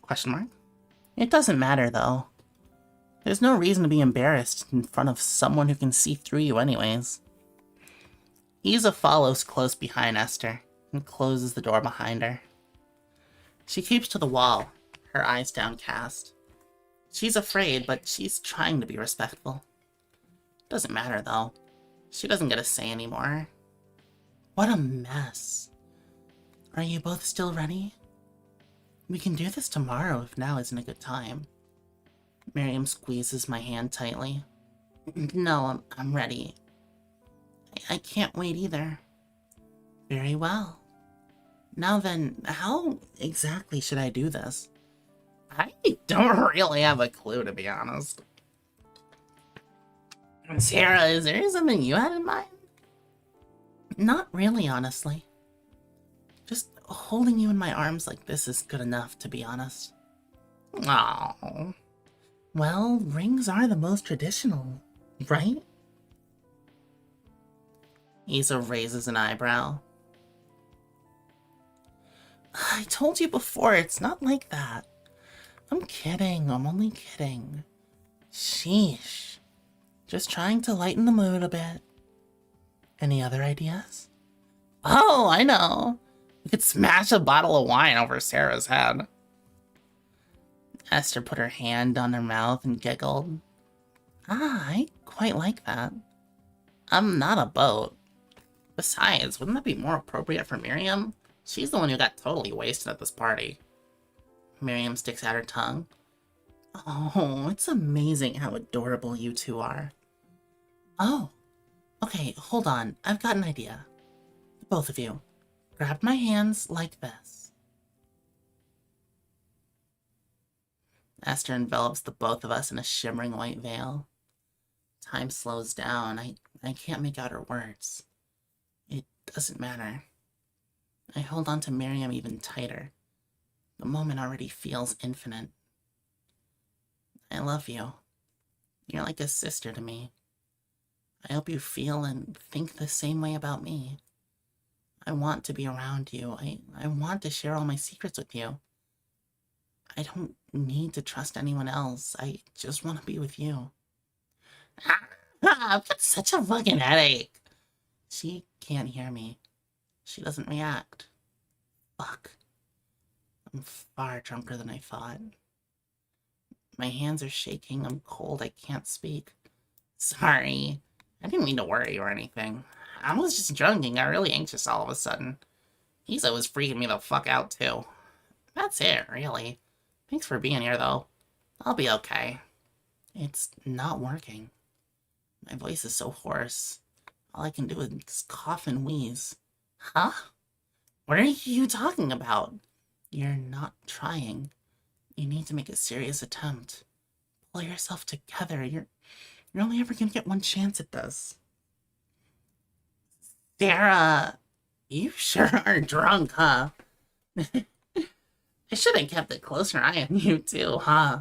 Question mark? It doesn't matter, though. There's no reason to be embarrassed in front of someone who can see through you anyways. Isa follows close behind Esther and closes the door behind her. She keeps to the wall, her eyes downcast. She's afraid, but she's trying to be respectful. Doesn't matter, though. She doesn't get a say anymore. What a mess. Are you both still ready? We can do this tomorrow if now isn't a good time. Miriam squeezes my hand tightly. No, I'm ready. I can't wait either. Very well. Now then, how exactly should I do this? I don't really have a clue, to be honest. Sarah, is there something you had in mind? Not really, honestly. Just holding you in my arms like this is good enough, to be honest. Oh. Well, rings are the most traditional, right? Isa raises an eyebrow. I told you before, it's not like that. I'm kidding, I'm only kidding. Sheesh. Just trying to lighten the mood a bit. Any other ideas? Oh, I know. We could smash a bottle of wine over Sarah's head. Esther put her hand on her mouth and giggled. Ah, I quite like that. I'm not a boat. Besides, wouldn't that be more appropriate for Miriam? She's the one who got totally wasted at this party. Miriam sticks out her tongue. Oh, it's amazing how adorable you two are. Oh, okay, hold on. I've got an idea. Both of you, grab my hands like this. Esther envelops the both of us in a shimmering white veil. Time slows down. I can't make out her words. It doesn't matter. I hold on to Miriam even tighter. The moment already feels infinite. I love you. You're like a sister to me. I hope you feel and think the same way about me. I want to be around you. I want to share all my secrets with you. I don't need to trust anyone else. I just want to be with you. I've got such a fucking headache. She can't hear me. She doesn't react. Fuck. I'm far drunker than I thought. My hands are shaking. I'm cold. I can't speak. Sorry. I didn't mean to worry or anything. I was just drunk and got really anxious all of a sudden. Isa was freaking me the fuck out too. That's it, really. Thanks for being here, though. I'll be okay. It's not working. My voice is so hoarse. All I can do is cough and wheeze. Huh? What are you talking about? You're not trying. You need to make a serious attempt. Pull yourself together. You're only ever gonna get one chance at this. Sarah, you sure are drunk, huh? I should have kept a closer eye on you too, huh?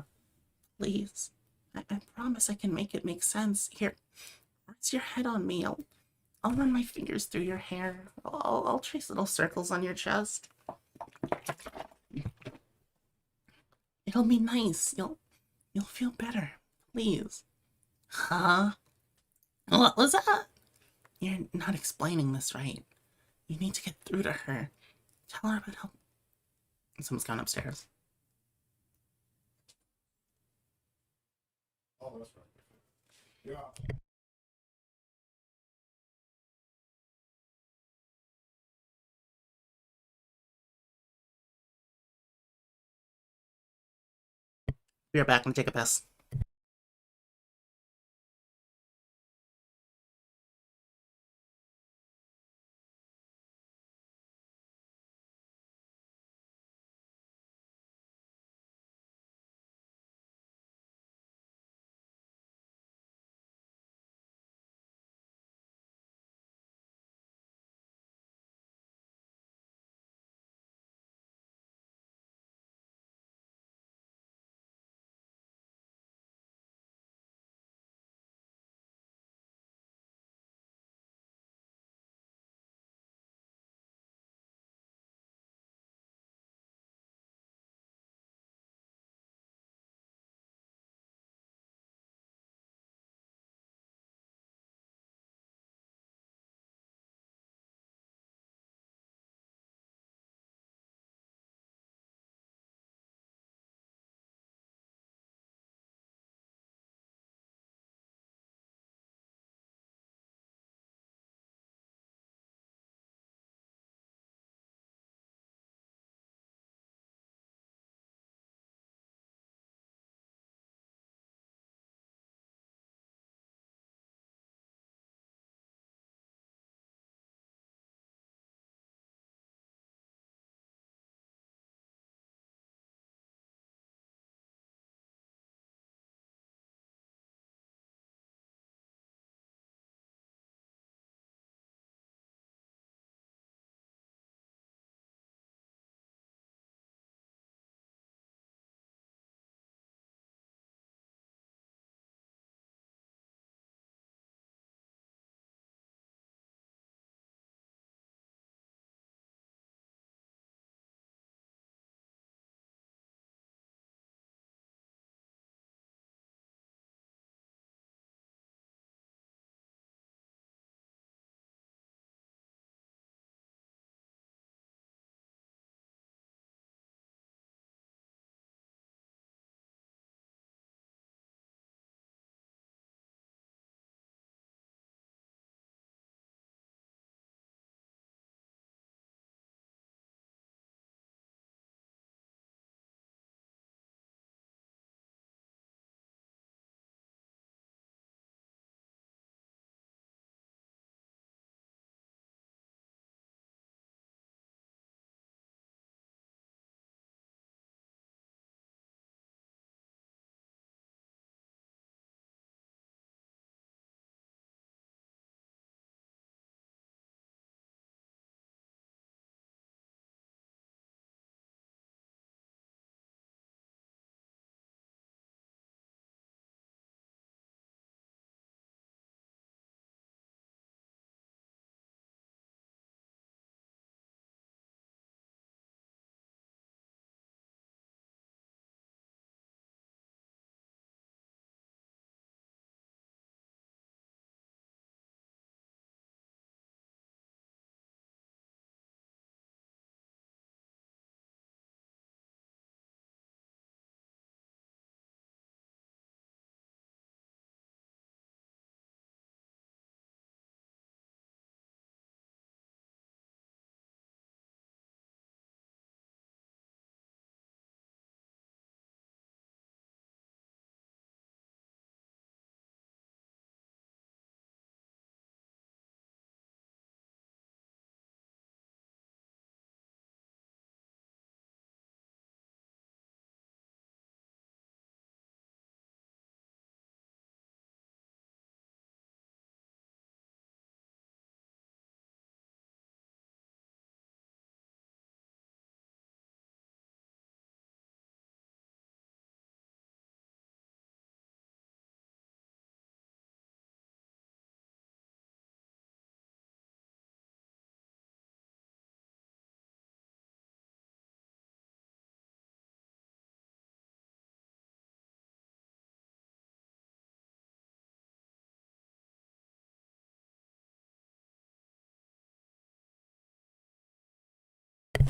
Please. I promise I can make it make sense. Here, rest your head on me. I'll run my fingers through your hair. I'll trace little circles on your chest. It'll be nice. You'll feel better. Please. Huh? What was that? You're not explaining this right. You need to get through to her. Tell her about how someone's gone upstairs. Oh, that's right. Yeah. Be right back. I'm gonna take a piss.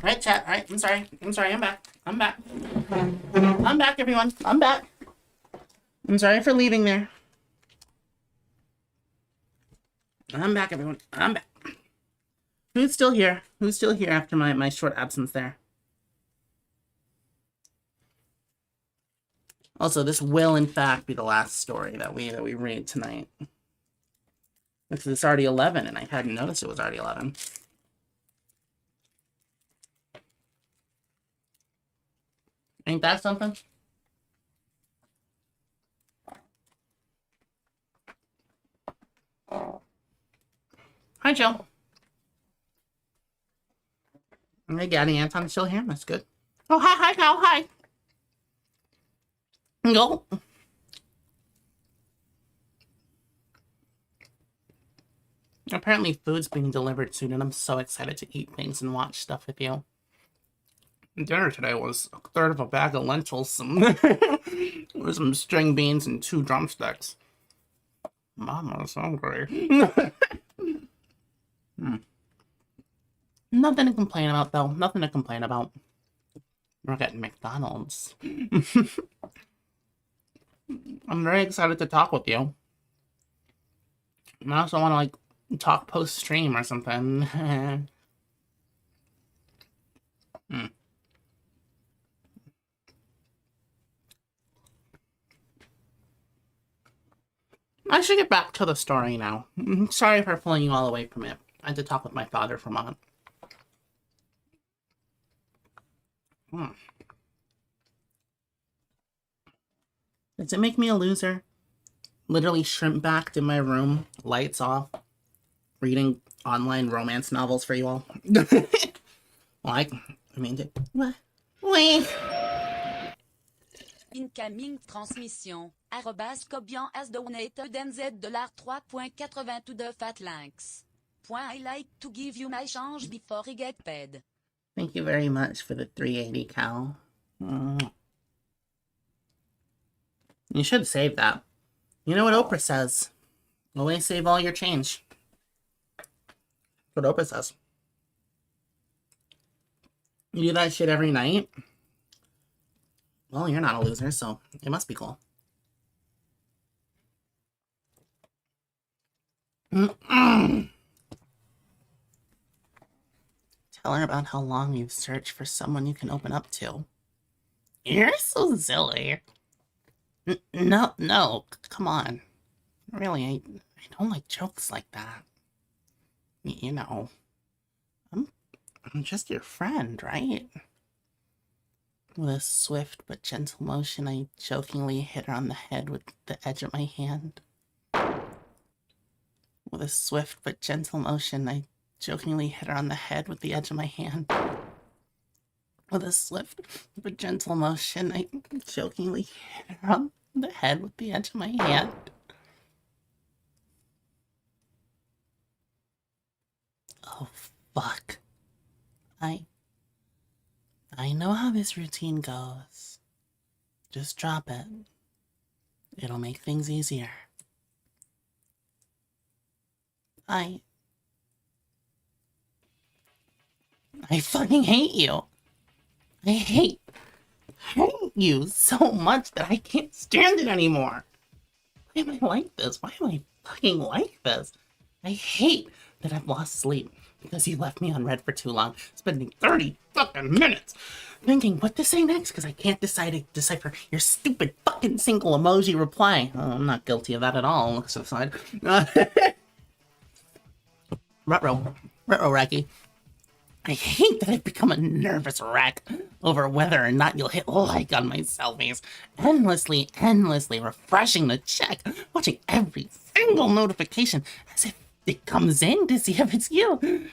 Right, chat. All right, I'm sorry. I'm back. I'm back. I'm back, everyone. I'm back. I'm sorry for leaving there. I'm back, everyone. I'm back. Who's still here? Who's still here after my short absence there? Also, this will in fact be the last story that we read tonight. Because it's already 11, and I hadn't noticed it was already 11. Ain't that something? Hi, Joe. Hey, Gaddy Anton's still here. That's good. Oh, hi, Cal. Hi. Go. Apparently, food's being delivered soon, and I'm so excited to eat things and watch stuff with you. Dinner today was a third of a bag of lentils, some string beans, and 2 drumsticks. Mama's hungry. Nothing to complain about, though. Nothing to complain about. We're getting McDonald's. I'm very excited to talk with you. And I also want to, like, talk post-stream or something. I should get back to the story now. Sorry for pulling you all away from it. I had to talk with my father for a moment. Does it make me a loser? Literally shrimp-backed in my room, lights off, reading online romance novels for you all. Like, I mean, what? Wait. Incoming transmission. @Cobian has donated NZ $3.82 de Fatlinks. I like to give you my change before I get paid. Thank you very much for the 380, Cal. You should save that. You know what Oprah says. Always save all your change. That's what Oprah says. You do that shit every night? Well, you're not a loser, so it must be cool. Tell her about how long you've searched for someone you can open up to. You're so silly. No, come on. Really, I don't like jokes like that. You know, I'm just your friend, right? With a swift but gentle motion, I jokingly hit her on the head with the edge of my hand. With a swift but gentle motion, I jokingly hit her on the head with the edge of my hand. With a swift but gentle motion, I jokingly hit her on the head with the edge of my hand. Oh, fuck. I know how this routine goes. Just drop it. It'll make things easier. I fucking hate you. I hate you so much that I can't stand it anymore. Why am I like this? Why am I fucking like this? I hate that I've lost sleep because you left me on red for too long, spending 30 fucking minutes thinking what to say next because I can't decipher your stupid fucking single emoji reply. Oh, I'm not guilty of that at all, looks aside. Retro Racky. I hate that I've become a nervous wreck over whether or not you'll hit like on my selfies. Endlessly refreshing the check, watching every single notification as if it comes in to see if it's you.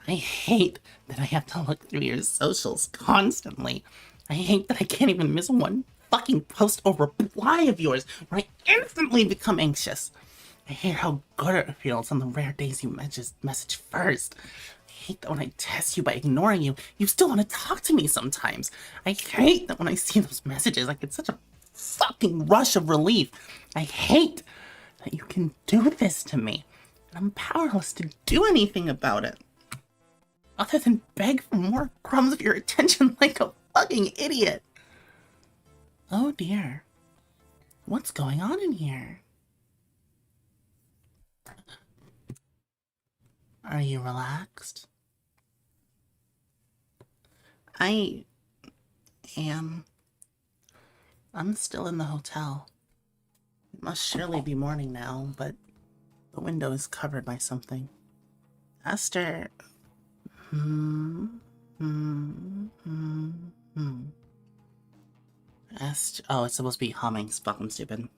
I hate that I have to look through your socials constantly. I hate that I can't even miss one fucking post or reply of yours where I instantly become anxious. I hate how good it feels on the rare days you message first. I hate that when I test you by ignoring you, you still want to talk to me sometimes. I hate that when I see those messages, I get such a fucking rush of relief. I hate that you can do this to me, and I'm powerless to do anything about it. other than beg for more crumbs of your attention like a fucking idiot. Oh dear. What's going on in here? Are you relaxed? I am. I'm still in the hotel. It must surely be morning now, but the window is covered by something. Esther. Esther. Oh, it's supposed to be humming. Fucking stupid.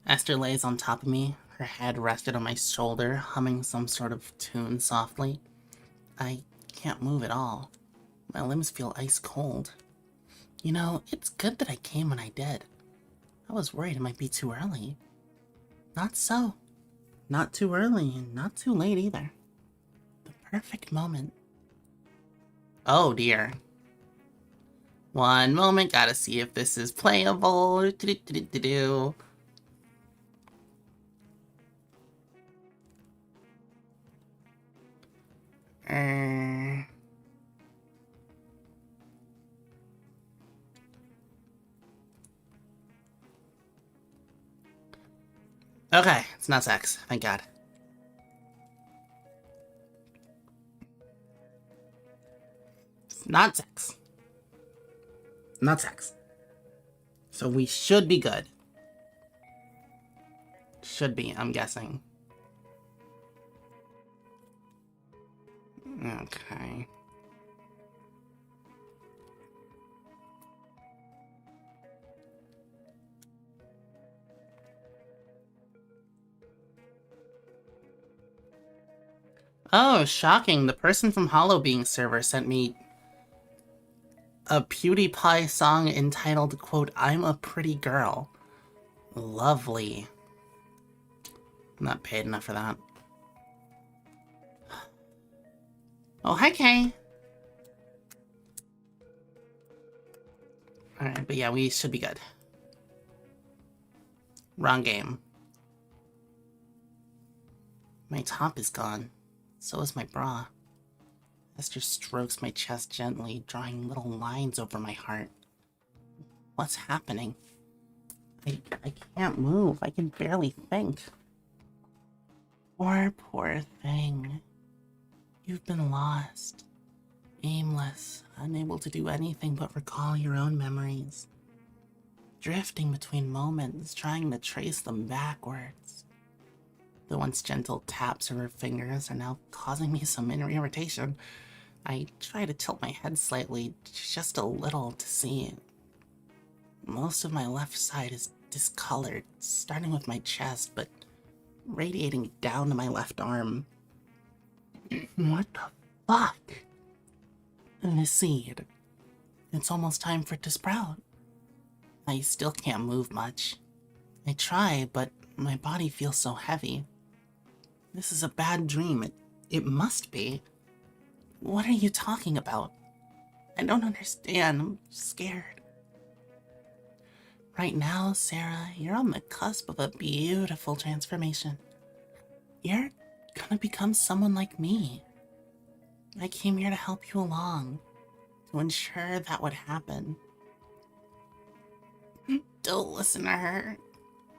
Esther lays on top of me, her head rested on my shoulder, humming some sort of tune softly. I can't move at all. My limbs feel ice cold. You know, it's good that I came when I did. I was worried it might be too early. Not so. Not too early and not too late either. The perfect moment. Oh dear. One moment, gotta see if this is playable. Do-do-do-do-do. Okay, it's not sex, thank God. It's not sex. Not sex. So we should be good. Should be, I'm guessing. Okay. Oh, shocking. The person from Hollow Being server sent me a PewDiePie song entitled, quote, I'm a pretty girl. Lovely. I'm not paid enough for that. Oh, hi, Kay. Alright, but yeah, we should be good. Wrong game. My top is gone. So is my bra. Esther strokes my chest gently, drawing little lines over my heart. What's happening? I can't move. I can barely think. Poor thing. You've been lost. Aimless, unable to do anything but recall your own memories. Drifting between moments, trying to trace them backwards. The once gentle taps of her fingers are now causing me some inner irritation. I try to tilt my head slightly, just a little, to see it. Most of my left side is discolored, starting with my chest, but radiating down to my left arm. What the fuck? The seed. It's almost time for it to sprout. I still can't move much. I try, but my body feels so heavy. This is a bad dream. It must be. What are you talking about? I don't understand. I'm scared. Right now, Sarah, you're on the cusp of a beautiful transformation. You're gonna become someone like me. I came here to help you along, to ensure that would happen. Don't listen to her.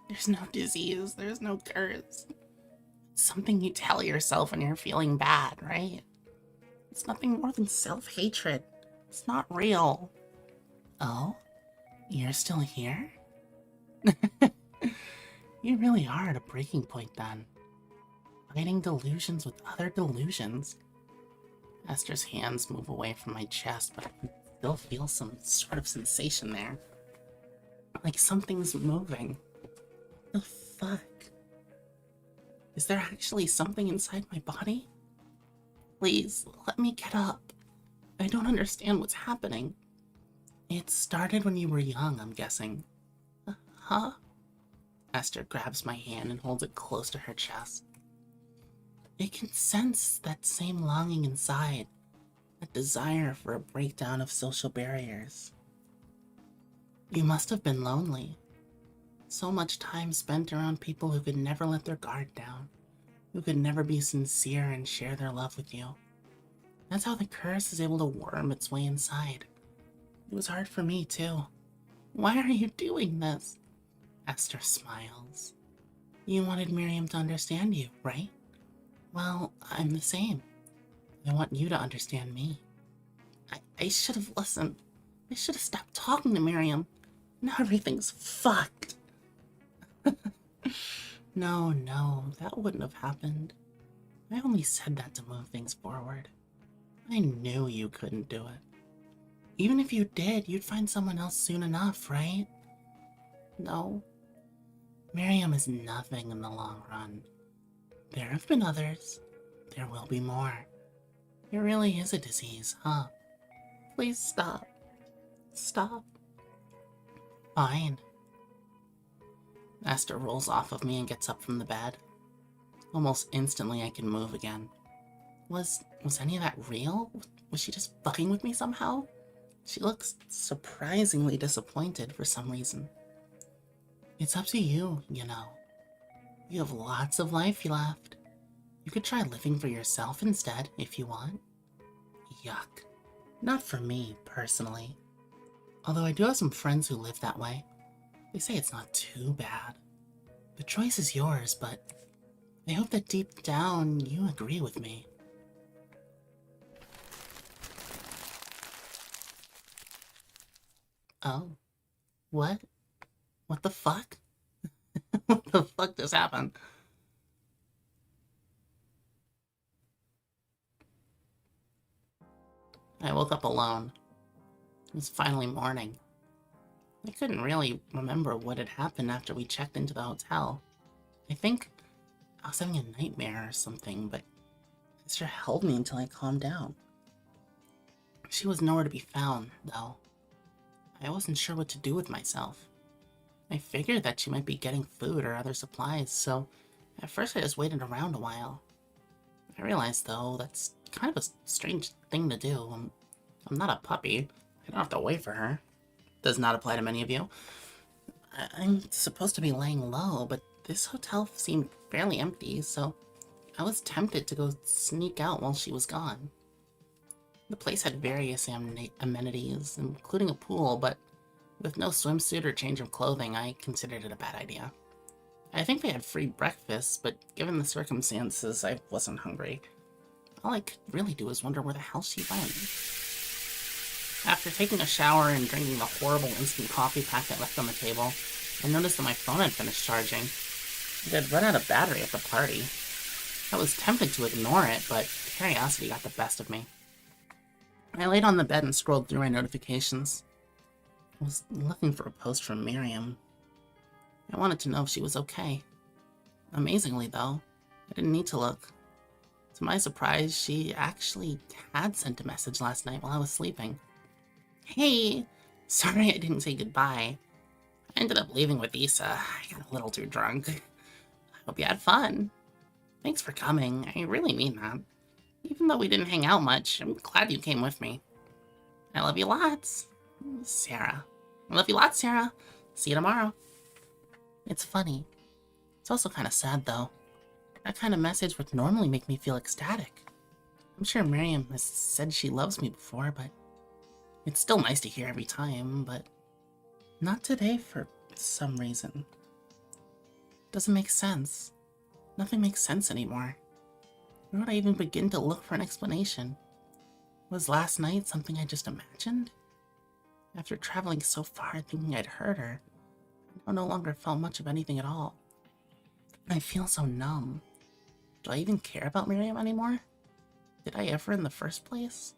There's no disease, there's no curse. It's something you tell yourself when you're feeling bad, right? It's nothing more than self-hatred. It's not real. Oh? You're still here? You really are at a breaking point then. Fighting delusions with other delusions. Esther's hands move away from my chest, but I can still feel some sort of sensation there. Like something's moving. The fuck? Is there actually something inside my body? Please, let me get up. I don't understand what's happening. It started when you were young, I'm guessing. Huh? Esther grabs my hand and holds it close to her chest. It can sense that same longing inside, that desire for a breakdown of social barriers. You must have been lonely. So much time spent around people who could never let their guard down, who could never be sincere and share their love with you. That's how the curse is able to worm its way inside. It was hard for me, too. Why are you doing this? Esther smiles. You wanted Miriam to understand you, right? Well, I'm the same. I want you to understand me. I should have listened. I should have stopped talking to Miriam. Now everything's fucked. No, that wouldn't have happened. I only said that to move things forward. I knew you couldn't do it. Even if you did, you'd find someone else soon enough, right? No. Miriam is nothing in the long run. There have been others. There will be more. It really is a disease, huh? Please stop. Stop. Fine. Esther rolls off of me and gets up from the bed. Almost instantly I can move again. Was any of that real? Was she just fucking with me somehow? She looks surprisingly disappointed for some reason. It's up to you, you know. You have lots of life left. You could try living for yourself instead, if you want. Yuck. Not for me, personally. Although I do have some friends who live that way. They say it's not too bad. The choice is yours, but I hope that deep down you agree with me. Oh. What? What the fuck? What the fuck just happened? I woke up alone. It was finally morning. I couldn't really remember what had happened after we checked into the hotel. I think I was having a nightmare or something, but Esther held me until I calmed down. She was nowhere to be found, though. I wasn't sure what to do with myself. I figured that she might be getting food or other supplies, so at first I just waited around a while. I realized, though, that's kind of a strange thing to do. I'm not a puppy. I don't have to wait for her. Does not apply to many of you. I'm supposed to be laying low, but this hotel seemed fairly empty, so I was tempted to go sneak out while she was gone. The place had various amenities, including a pool, but with no swimsuit or change of clothing, I considered it a bad idea. I think they had free breakfast, but given the circumstances, I wasn't hungry. All I could really do was wonder where the hell she went. After taking a shower and drinking the horrible instant coffee packet left on the table, I noticed that my phone had finished charging. It had run out of battery at the party. I was tempted to ignore it, but curiosity got the best of me. I laid on the bed and scrolled through my notifications. I was looking for a post from Miriam. I wanted to know if she was okay. Amazingly, though, I didn't need to look. To my surprise, she actually had sent a message last night while I was sleeping. Hey, sorry I didn't say goodbye. I ended up leaving with Issa. I got a little too drunk. I hope you had fun. Thanks for coming. I really mean that. Even though we didn't hang out much, I'm glad you came with me. I love you lots. Sarah. I love you lots, Sarah. See you tomorrow. It's funny. It's also kind of sad, though. That kind of message would normally make me feel ecstatic. I'm sure Miriam has said she loves me before, but it's still nice to hear every time, but not today for some reason. Doesn't make sense. Nothing makes sense anymore. Where would I even begin to look for an explanation? Was last night something I just imagined? After traveling so far thinking I'd hurt her, I no longer felt much of anything at all. I feel so numb. Do I even care about Miriam anymore? Did I ever in the first place?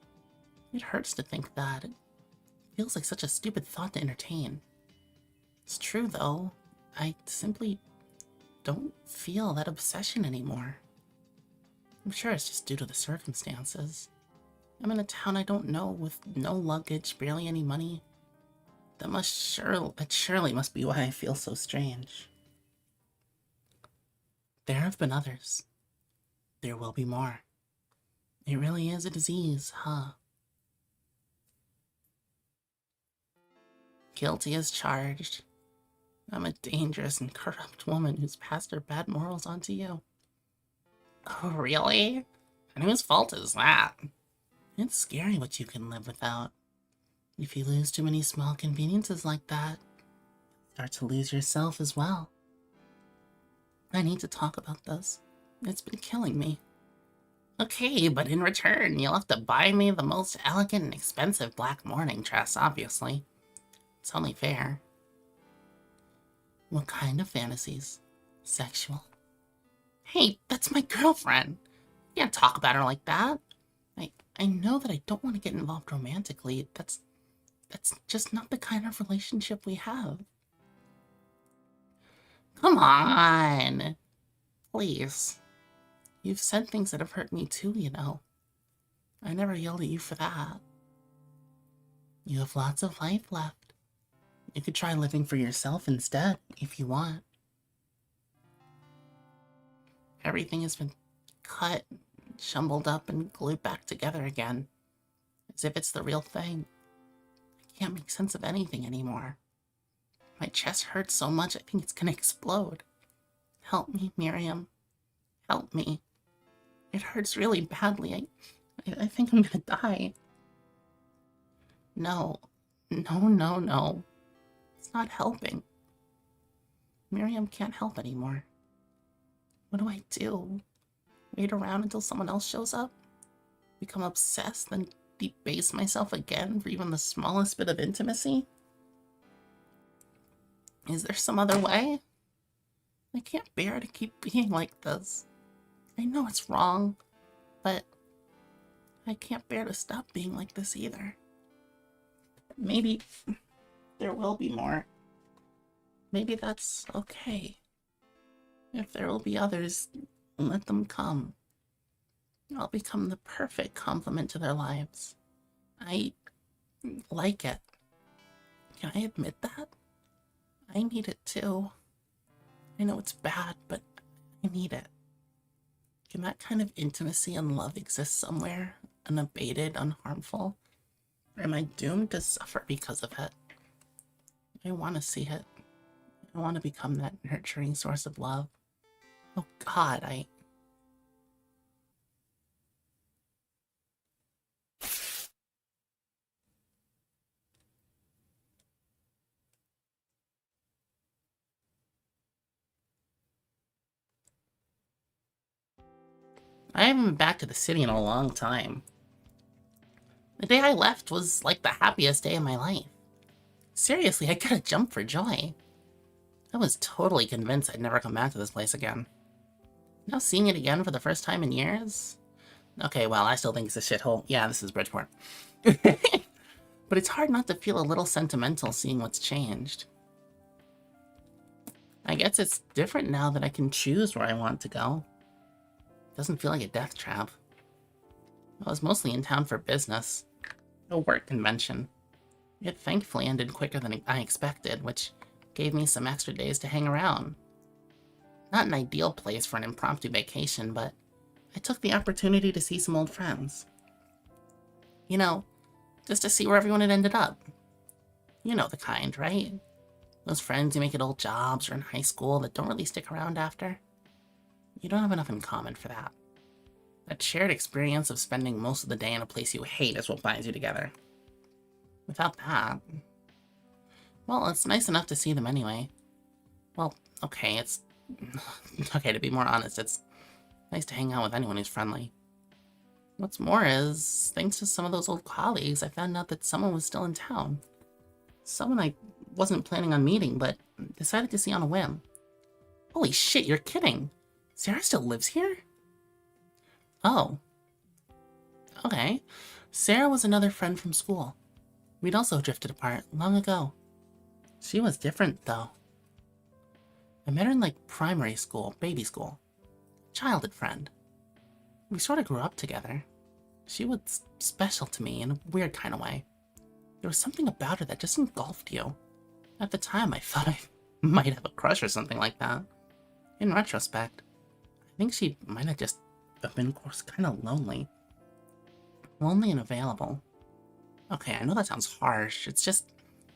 It hurts to think that. It feels like such a stupid thought to entertain. It's true, though. I simply don't feel that obsession anymore. I'm sure it's just due to the circumstances. I'm in a town I don't know with no luggage, barely any money. That surely must be why I feel so strange. There have been others. There will be more. It really is a disease, huh? Guilty as charged. I'm a dangerous and corrupt woman who's passed her bad morals on to you. Oh, really? And whose fault is that? It's scary what you can live without. If you lose too many small conveniences like that, you start to lose yourself as well. I need to talk about this. It's been killing me. Okay, but in return, you'll have to buy me the most elegant and expensive black mourning dress, obviously. It's only fair. What kind of fantasies? Sexual? Hey, that's my girlfriend. You can't talk about her like that. I know that I don't want to get involved romantically. That's just not the kind of relationship we have. Come on. Please. You've said things that have hurt me too, you know. I never yelled at you for that. You have lots of life left. You could try living for yourself instead, if you want. Everything has been cut, jumbled up, and glued back together again. As if it's the real thing. I can't make sense of anything anymore. My chest hurts so much I think it's gonna explode. Help me, Miriam. Help me. It hurts really badly. I think I'm gonna die. No. No. It's not helping. Miriam can't help anymore. What do I do? Wait around until someone else shows up? Become obsessed, then debase myself again for even the smallest bit of intimacy? Is there some other way? I can't bear to keep being like this. I know it's wrong, but I can't bear to stop being like this either. Maybe there will be more. Maybe that's okay. If there will be others, let them come. I'll become the perfect complement to their lives. I like it. Can I admit that? I need it too. I know it's bad, but I need it. Can that kind of intimacy and love exist somewhere, unabated, unharmful? Or am I doomed to suffer because of it? I want to see it. I want to become that nurturing source of love. Oh God, I haven't been back to the city in a long time. The day I left was like the happiest day of my life. Seriously, I gotta jump for joy. I was totally convinced I'd never come back to this place again. Now seeing it again for the first time in years? Okay, well, I still think it's a shithole. Yeah, this is Bridgeport. But it's hard not to feel a little sentimental seeing what's changed. I guess it's different now that I can choose where I want to go. Doesn't feel like a death trap. I was mostly in town for business. A work convention. It thankfully ended quicker than I expected, which gave me some extra days to hang around. Not an ideal place for an impromptu vacation, but I took the opportunity to see some old friends. You know, just to see where everyone had ended up. You know the kind, right? Those friends you make at old jobs or in high school that don't really stick around after. You don't have enough in common for that. That shared experience of spending most of the day in a place you hate is what binds you together. Without that... Well, it's nice enough to see them anyway. Well, okay, it's... okay, to be more honest, it's nice to hang out with anyone who's friendly. What's more is, thanks to some of those old colleagues, I found out that someone was still in town. Someone I wasn't planning on meeting, but decided to see on a whim. Holy shit, you're kidding! Sarah still lives here? Oh. Okay. Sarah was another friend from school. We'd also drifted apart long ago. She was different, though. I met her in, like, primary school, baby school. Childhood friend. We sort of grew up together. She was special to me in a weird kind of way. There was something about her that just engulfed you. At the time, I thought I might have a crush or something like that. In retrospect, I think she might have just been kind of lonely. Lonely and available. Okay, I know that sounds harsh. It's just,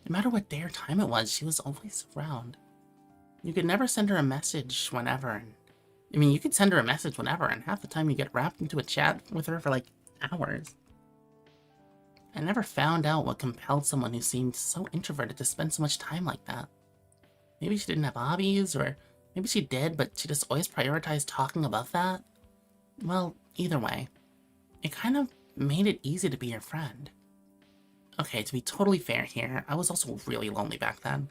no matter what day or time it was, she was always around. You could never send her a message whenever. I mean, you could send her a message whenever, and half the time you get wrapped into a chat with her for like hours. I never found out what compelled someone who seemed so introverted to spend so much time like that. Maybe she didn't have hobbies, or maybe she did, but she just always prioritized talking above that. Well, either way, it kind of made it easy to be your friend. Okay, to be totally fair here, I was also really lonely back then.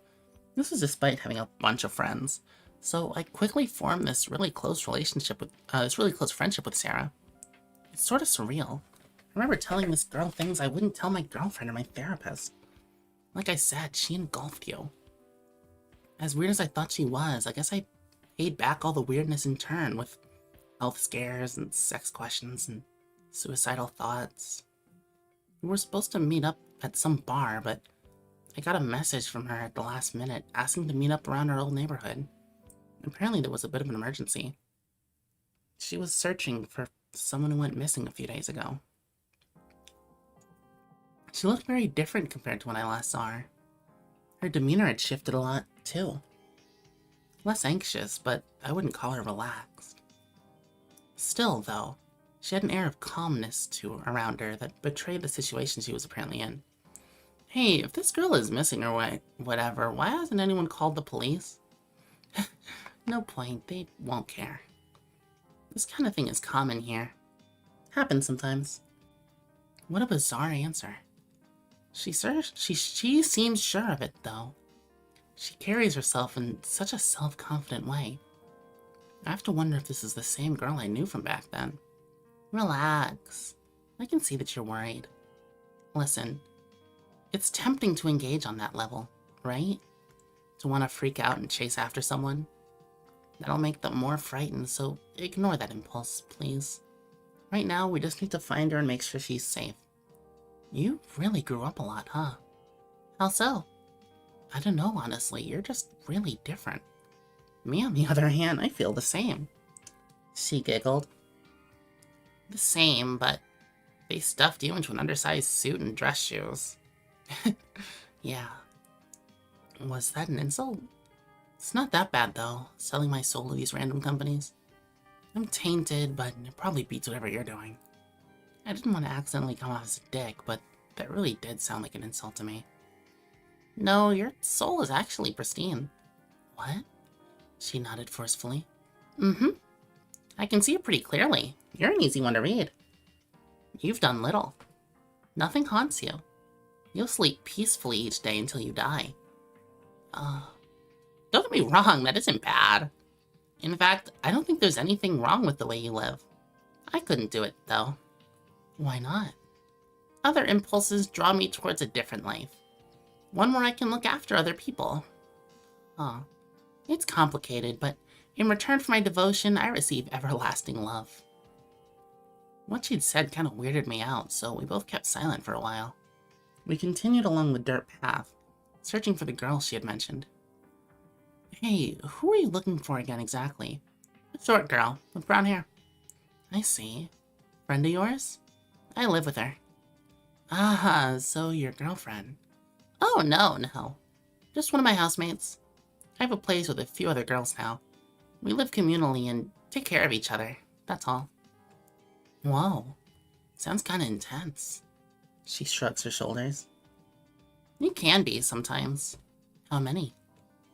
This was despite having a bunch of friends. So I quickly formed this really close friendship with Sarah. It's sort of surreal. I remember telling this girl things I wouldn't tell my girlfriend or my therapist. Like I said, she engulfed you. As weird as I thought she was, I guess I paid back all the weirdness in turn with health scares and sex questions and suicidal thoughts. We were supposed to meet up at some bar, but I got a message from her at the last minute asking to meet up around our old neighborhood. Apparently there was a bit of an emergency. She was searching for someone who went missing a few days ago. She looked very different compared to when I last saw her. Her demeanor had shifted a lot, too. Less anxious, but I wouldn't call her relaxed. Still, though, she had an air of calmness around her that betrayed the situation she was apparently in. Hey, if this girl is missing or whatever, why hasn't anyone called the police? No point, they won't care. This kind of thing is common here. Happens sometimes. What a bizarre answer. She seems sure of it, though. She carries herself in such a self-confident way. I have to wonder if this is the same girl I knew from back then. Relax. I can see that you're worried. Listen, it's tempting to engage on that level, right? To want to freak out and chase after someone. That'll make them more frightened, so ignore that impulse, please. Right now, we just need to find her and make sure she's safe. You really grew up a lot, huh? How so? I don't know, honestly. You're just really different. Me, on the other hand, I feel the same. She giggled. The same, but they stuffed you into an undersized suit and dress shoes. Yeah. Was that an insult? It's not that bad, though, selling my soul to these random companies. I'm tainted, but it probably beats whatever you're doing. I didn't want to accidentally come off as a dick, but that really did sound like an insult to me. No, your soul is actually pristine. What? She nodded forcefully. Mm-hmm. I can see it pretty clearly. You're an easy one to read. You've done little. Nothing haunts you. You'll sleep peacefully each day until you die. Don't get me wrong, that isn't bad. In fact, I don't think there's anything wrong with the way you live. I couldn't do it, though. Why not? Other impulses draw me towards a different life. One where I can look after other people. It's complicated, but in return for my devotion, I receive everlasting love. What she'd said kind of weirded me out, so we both kept silent for a while. We continued along the dirt path, searching for the girl she had mentioned. Hey, who are you looking for again exactly? A short girl, with brown hair. I see. Friend of yours? I live with her. Ah, so your girlfriend. Oh, no. Just one of my housemates. I have a place with a few other girls now. We live communally and take care of each other, that's all. Whoa, sounds kinda intense. She shrugs her shoulders. You can be sometimes. How many?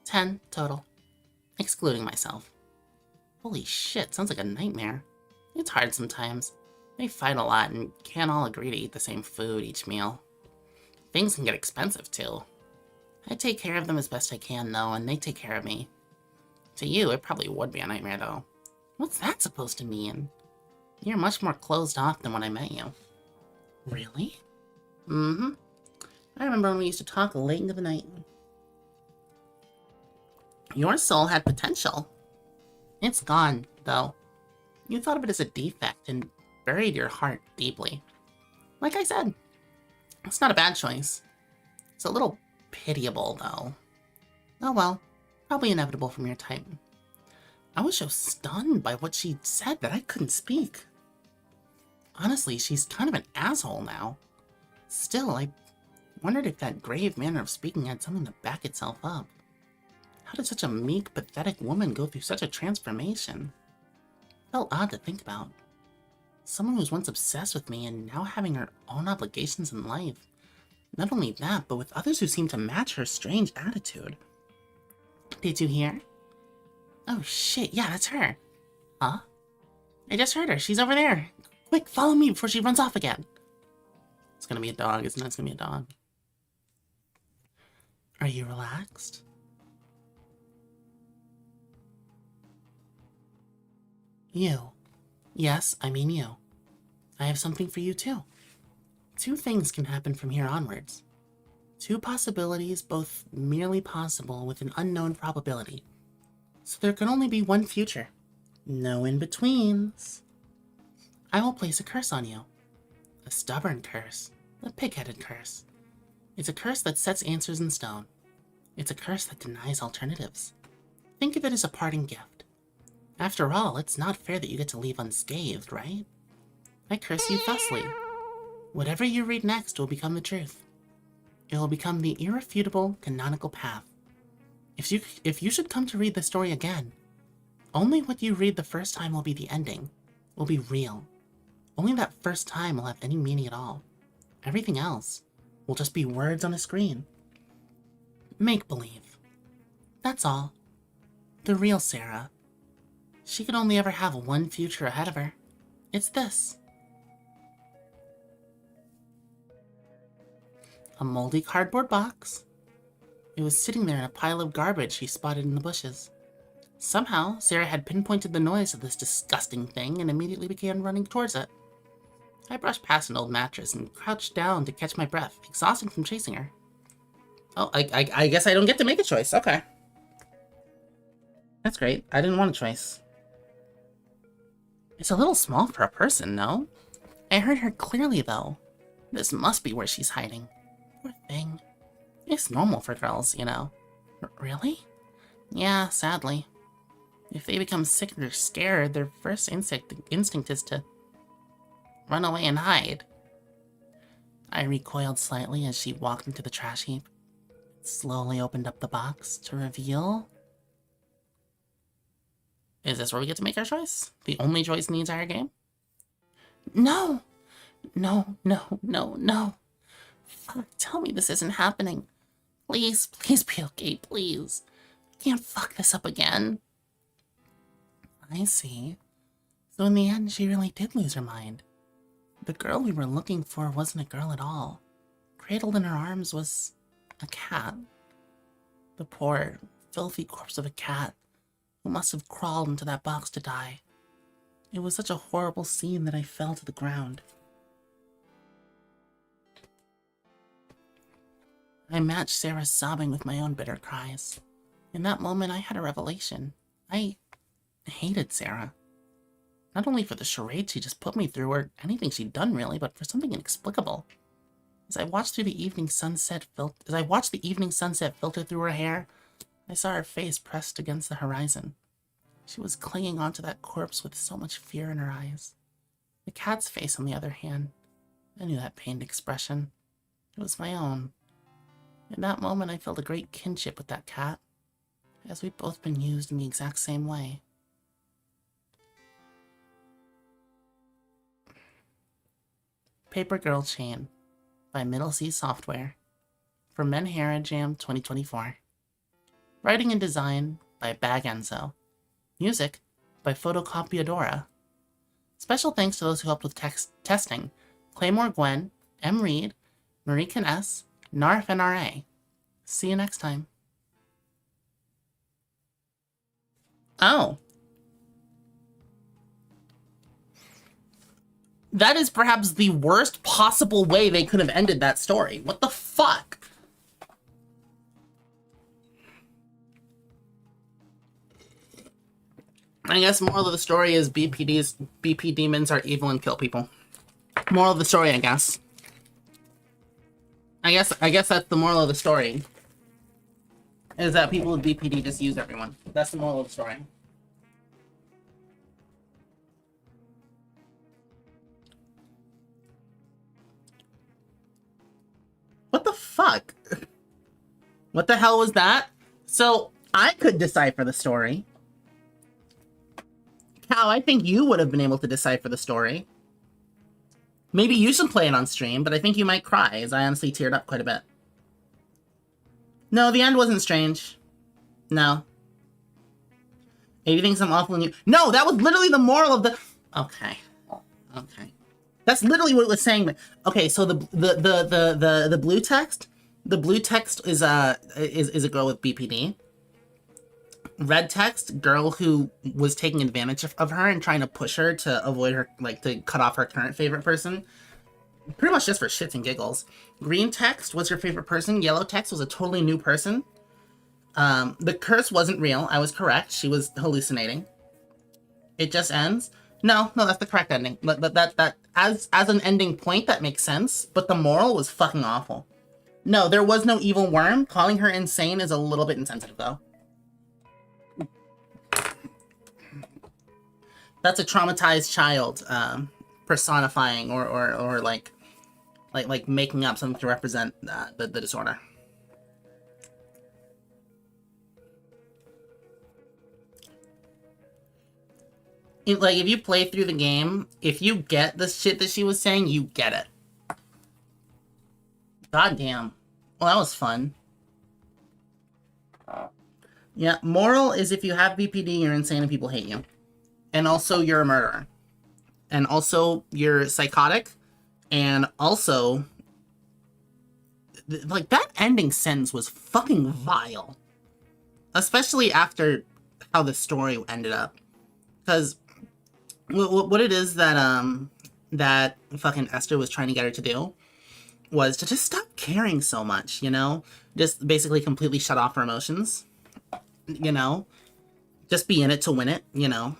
10 total, excluding myself. Holy shit, sounds like a nightmare. It's hard sometimes. They fight a lot and can't all agree to eat the same food each meal. Things can get expensive too. I take care of them as best I can though, and they take care of me. To you, it probably would be a nightmare though. What's that supposed to mean? You're much more closed off than when I met you. Really? Mm-hmm. I remember when we used to talk late into the night. Your soul had potential. It's gone, though. You thought of it as a defect and buried your heart deeply. Like I said, it's not a bad choice. It's a little pitiable, though. Oh well, probably inevitable from your type. I was so stunned by what she said that I couldn't speak. Honestly, she's kind of an asshole now. Still, I wondered if that grave manner of speaking had something to back itself up. How did such a meek, pathetic woman go through such a transformation? Felt odd to think about. Someone who was once obsessed with me and now having her own obligations in life. Not only that, but with others who seem to match her strange attitude. Did you hear? Oh shit, yeah, that's her. Huh? I just heard her. She's over there. Quick, follow me before she runs off again. It's gonna be a dog, isn't it? It's gonna be a dog. Are you relaxed? You. Yes, I mean you. I have something for you too. Two things can happen from here onwards. Two possibilities, both merely possible with an unknown probability. So there can only be one future. No in-betweens. I will place a curse on you. A stubborn curse. A pig-headed curse. It's a curse that sets answers in stone. It's a curse that denies alternatives. Think of it as a parting gift. After all, it's not fair that you get to leave unscathed, right? I curse you thusly. Whatever you read next will become the truth. It will become the irrefutable canonical path. If you should come to read the story again, only what you read the first time will be the ending, will be real. Only that first time will have any meaning at all. Everything else will just be words on a screen. Make-believe. That's all. The real Sarah. She could only ever have one future ahead of her. It's this. A moldy cardboard box. It was sitting there in a pile of garbage she spotted in the bushes. Somehow, Sarah had pinpointed the noise of this disgusting thing and immediately began running towards it. I brushed past an old mattress and crouched down to catch my breath, exhausted from chasing her. Oh, I guess I don't get to make a choice. Okay. That's great. I didn't want a choice. It's a little small for a person, no? I heard her clearly, though. This must be where she's hiding. Poor thing. It's normal for girls, you know. Really? Yeah, sadly. If they become sick or scared, their first instinct is to run away and hide. I recoiled slightly as she walked into the trash heap. Slowly opened up the box to reveal... Is this where we get to make our choice? The only choice in the entire game? No! No, no, no, no. Fuck, tell me this isn't happening. Please, please be okay, please. I can't fuck this up again. I see. So in the end, she really did lose her mind. The girl we were looking for wasn't a girl at all. Cradled in her arms was a cat. The poor, filthy corpse of a cat who must have crawled into that box to die. It was such a horrible scene that I fell to the ground. I matched Sarah's sobbing with my own bitter cries. In that moment, I had a revelation. I hated Sarah. Not only for the charade she just put me through, or anything she'd done really, but for something inexplicable. As I watched the evening sunset filter through her hair, I saw her face pressed against the horizon. She was clinging onto that corpse with so much fear in her eyes. The cat's face, on the other hand, I knew that pained expression. It was my own. In that moment, I felt a great kinship with that cat, as we'd both been used in the exact same way. Paper Girl Chain by Middle C Software for Menhera Jam 2024. Writing and design by Bag Enzo. Music by Photocopiadora. Special thanks to those who helped with testing: Claymore Gwen, M. Reed, Marikan S., Narf NRA. See you next time. Oh. That is perhaps the worst possible way they could have ended that story. What the fuck? I guess moral of the story is BP demons are evil and kill people. Moral of the story, I guess. I guess that's the moral of the story. Is that people with BPD just use everyone. That's the moral of the story. What the fuck? What the hell was that? So, I could decipher the story. Cal, I think you would have been able to decipher the story. Maybe you should play it on stream, but I think you might cry, as I honestly teared up quite a bit. No, the end wasn't strange. No. Maybe thinks I'm awful and you... No, that was literally the moral of the... Okay. Okay. That's literally what it was saying. Okay, so the blue text... The blue text is a girl with BPD. Red text, girl who was taking advantage of her and trying to push her to avoid her, like, to cut off her current favorite person. Pretty much just for shits and giggles. Green text was your favorite person. Yellow text was a totally new person. The curse wasn't real. I was correct. She was hallucinating. It just ends. No, that's the correct ending. That as an ending point, that makes sense. But the moral was fucking awful. No, there was no evil worm. Calling her insane is a little bit insensitive, though. That's a traumatized child, personifying or like making up something to represent the disorder. Like, if you play through the game, if you get the shit that she was saying, you get it. God damn. Well, that was fun. Yeah, moral is if you have BPD, you're insane and people hate you. And also, you're a murderer. And also, you're psychotic. And also... Like, that ending sentence was fucking vile. Especially after how the story ended up. Because... what it is that that fucking Esther was trying to get her to do was to just stop caring so much, you know? Just basically completely shut off her emotions, you know? Just be in it to win it, you know?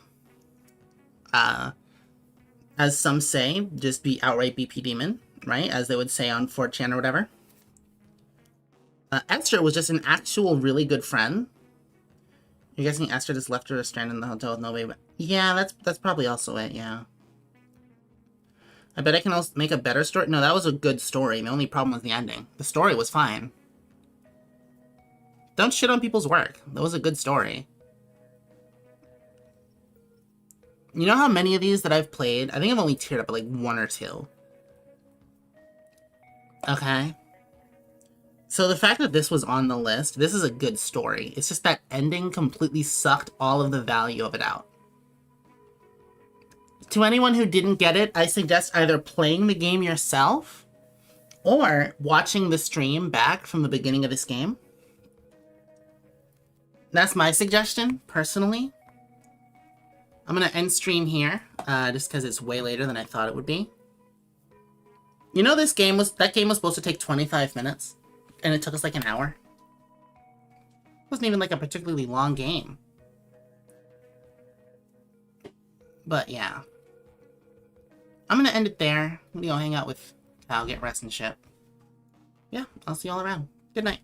As some say, just be outright BP demon, right? As they would say on 4chan or whatever. Esther was just an actual really good friend. You're guessing Esther just left her stranded in the hotel with no baby? Yeah, that's probably also it, yeah. I bet I can also make a better story. No, that was a good story. The only problem was the ending. The story was fine. Don't shit on people's work. That was a good story. You know how many of these that I've played? I think I've only teared up like 1 or 2. Okay. So the fact that this was on the list, this is a good story. It's just that ending completely sucked all of the value of it out. To anyone who didn't get it, I suggest either playing the game yourself or watching the stream back from the beginning of this game. That's my suggestion, personally. I'm going to end stream here, just because it's way later than I thought it would be. You know, that game was supposed to take 25 minutes, and it took us like an hour. It wasn't even like a particularly long game. But yeah. I'm gonna end it there. I'm gonna go hang out with Cal, get rest and shit. Yeah, I'll see you all around. Good night.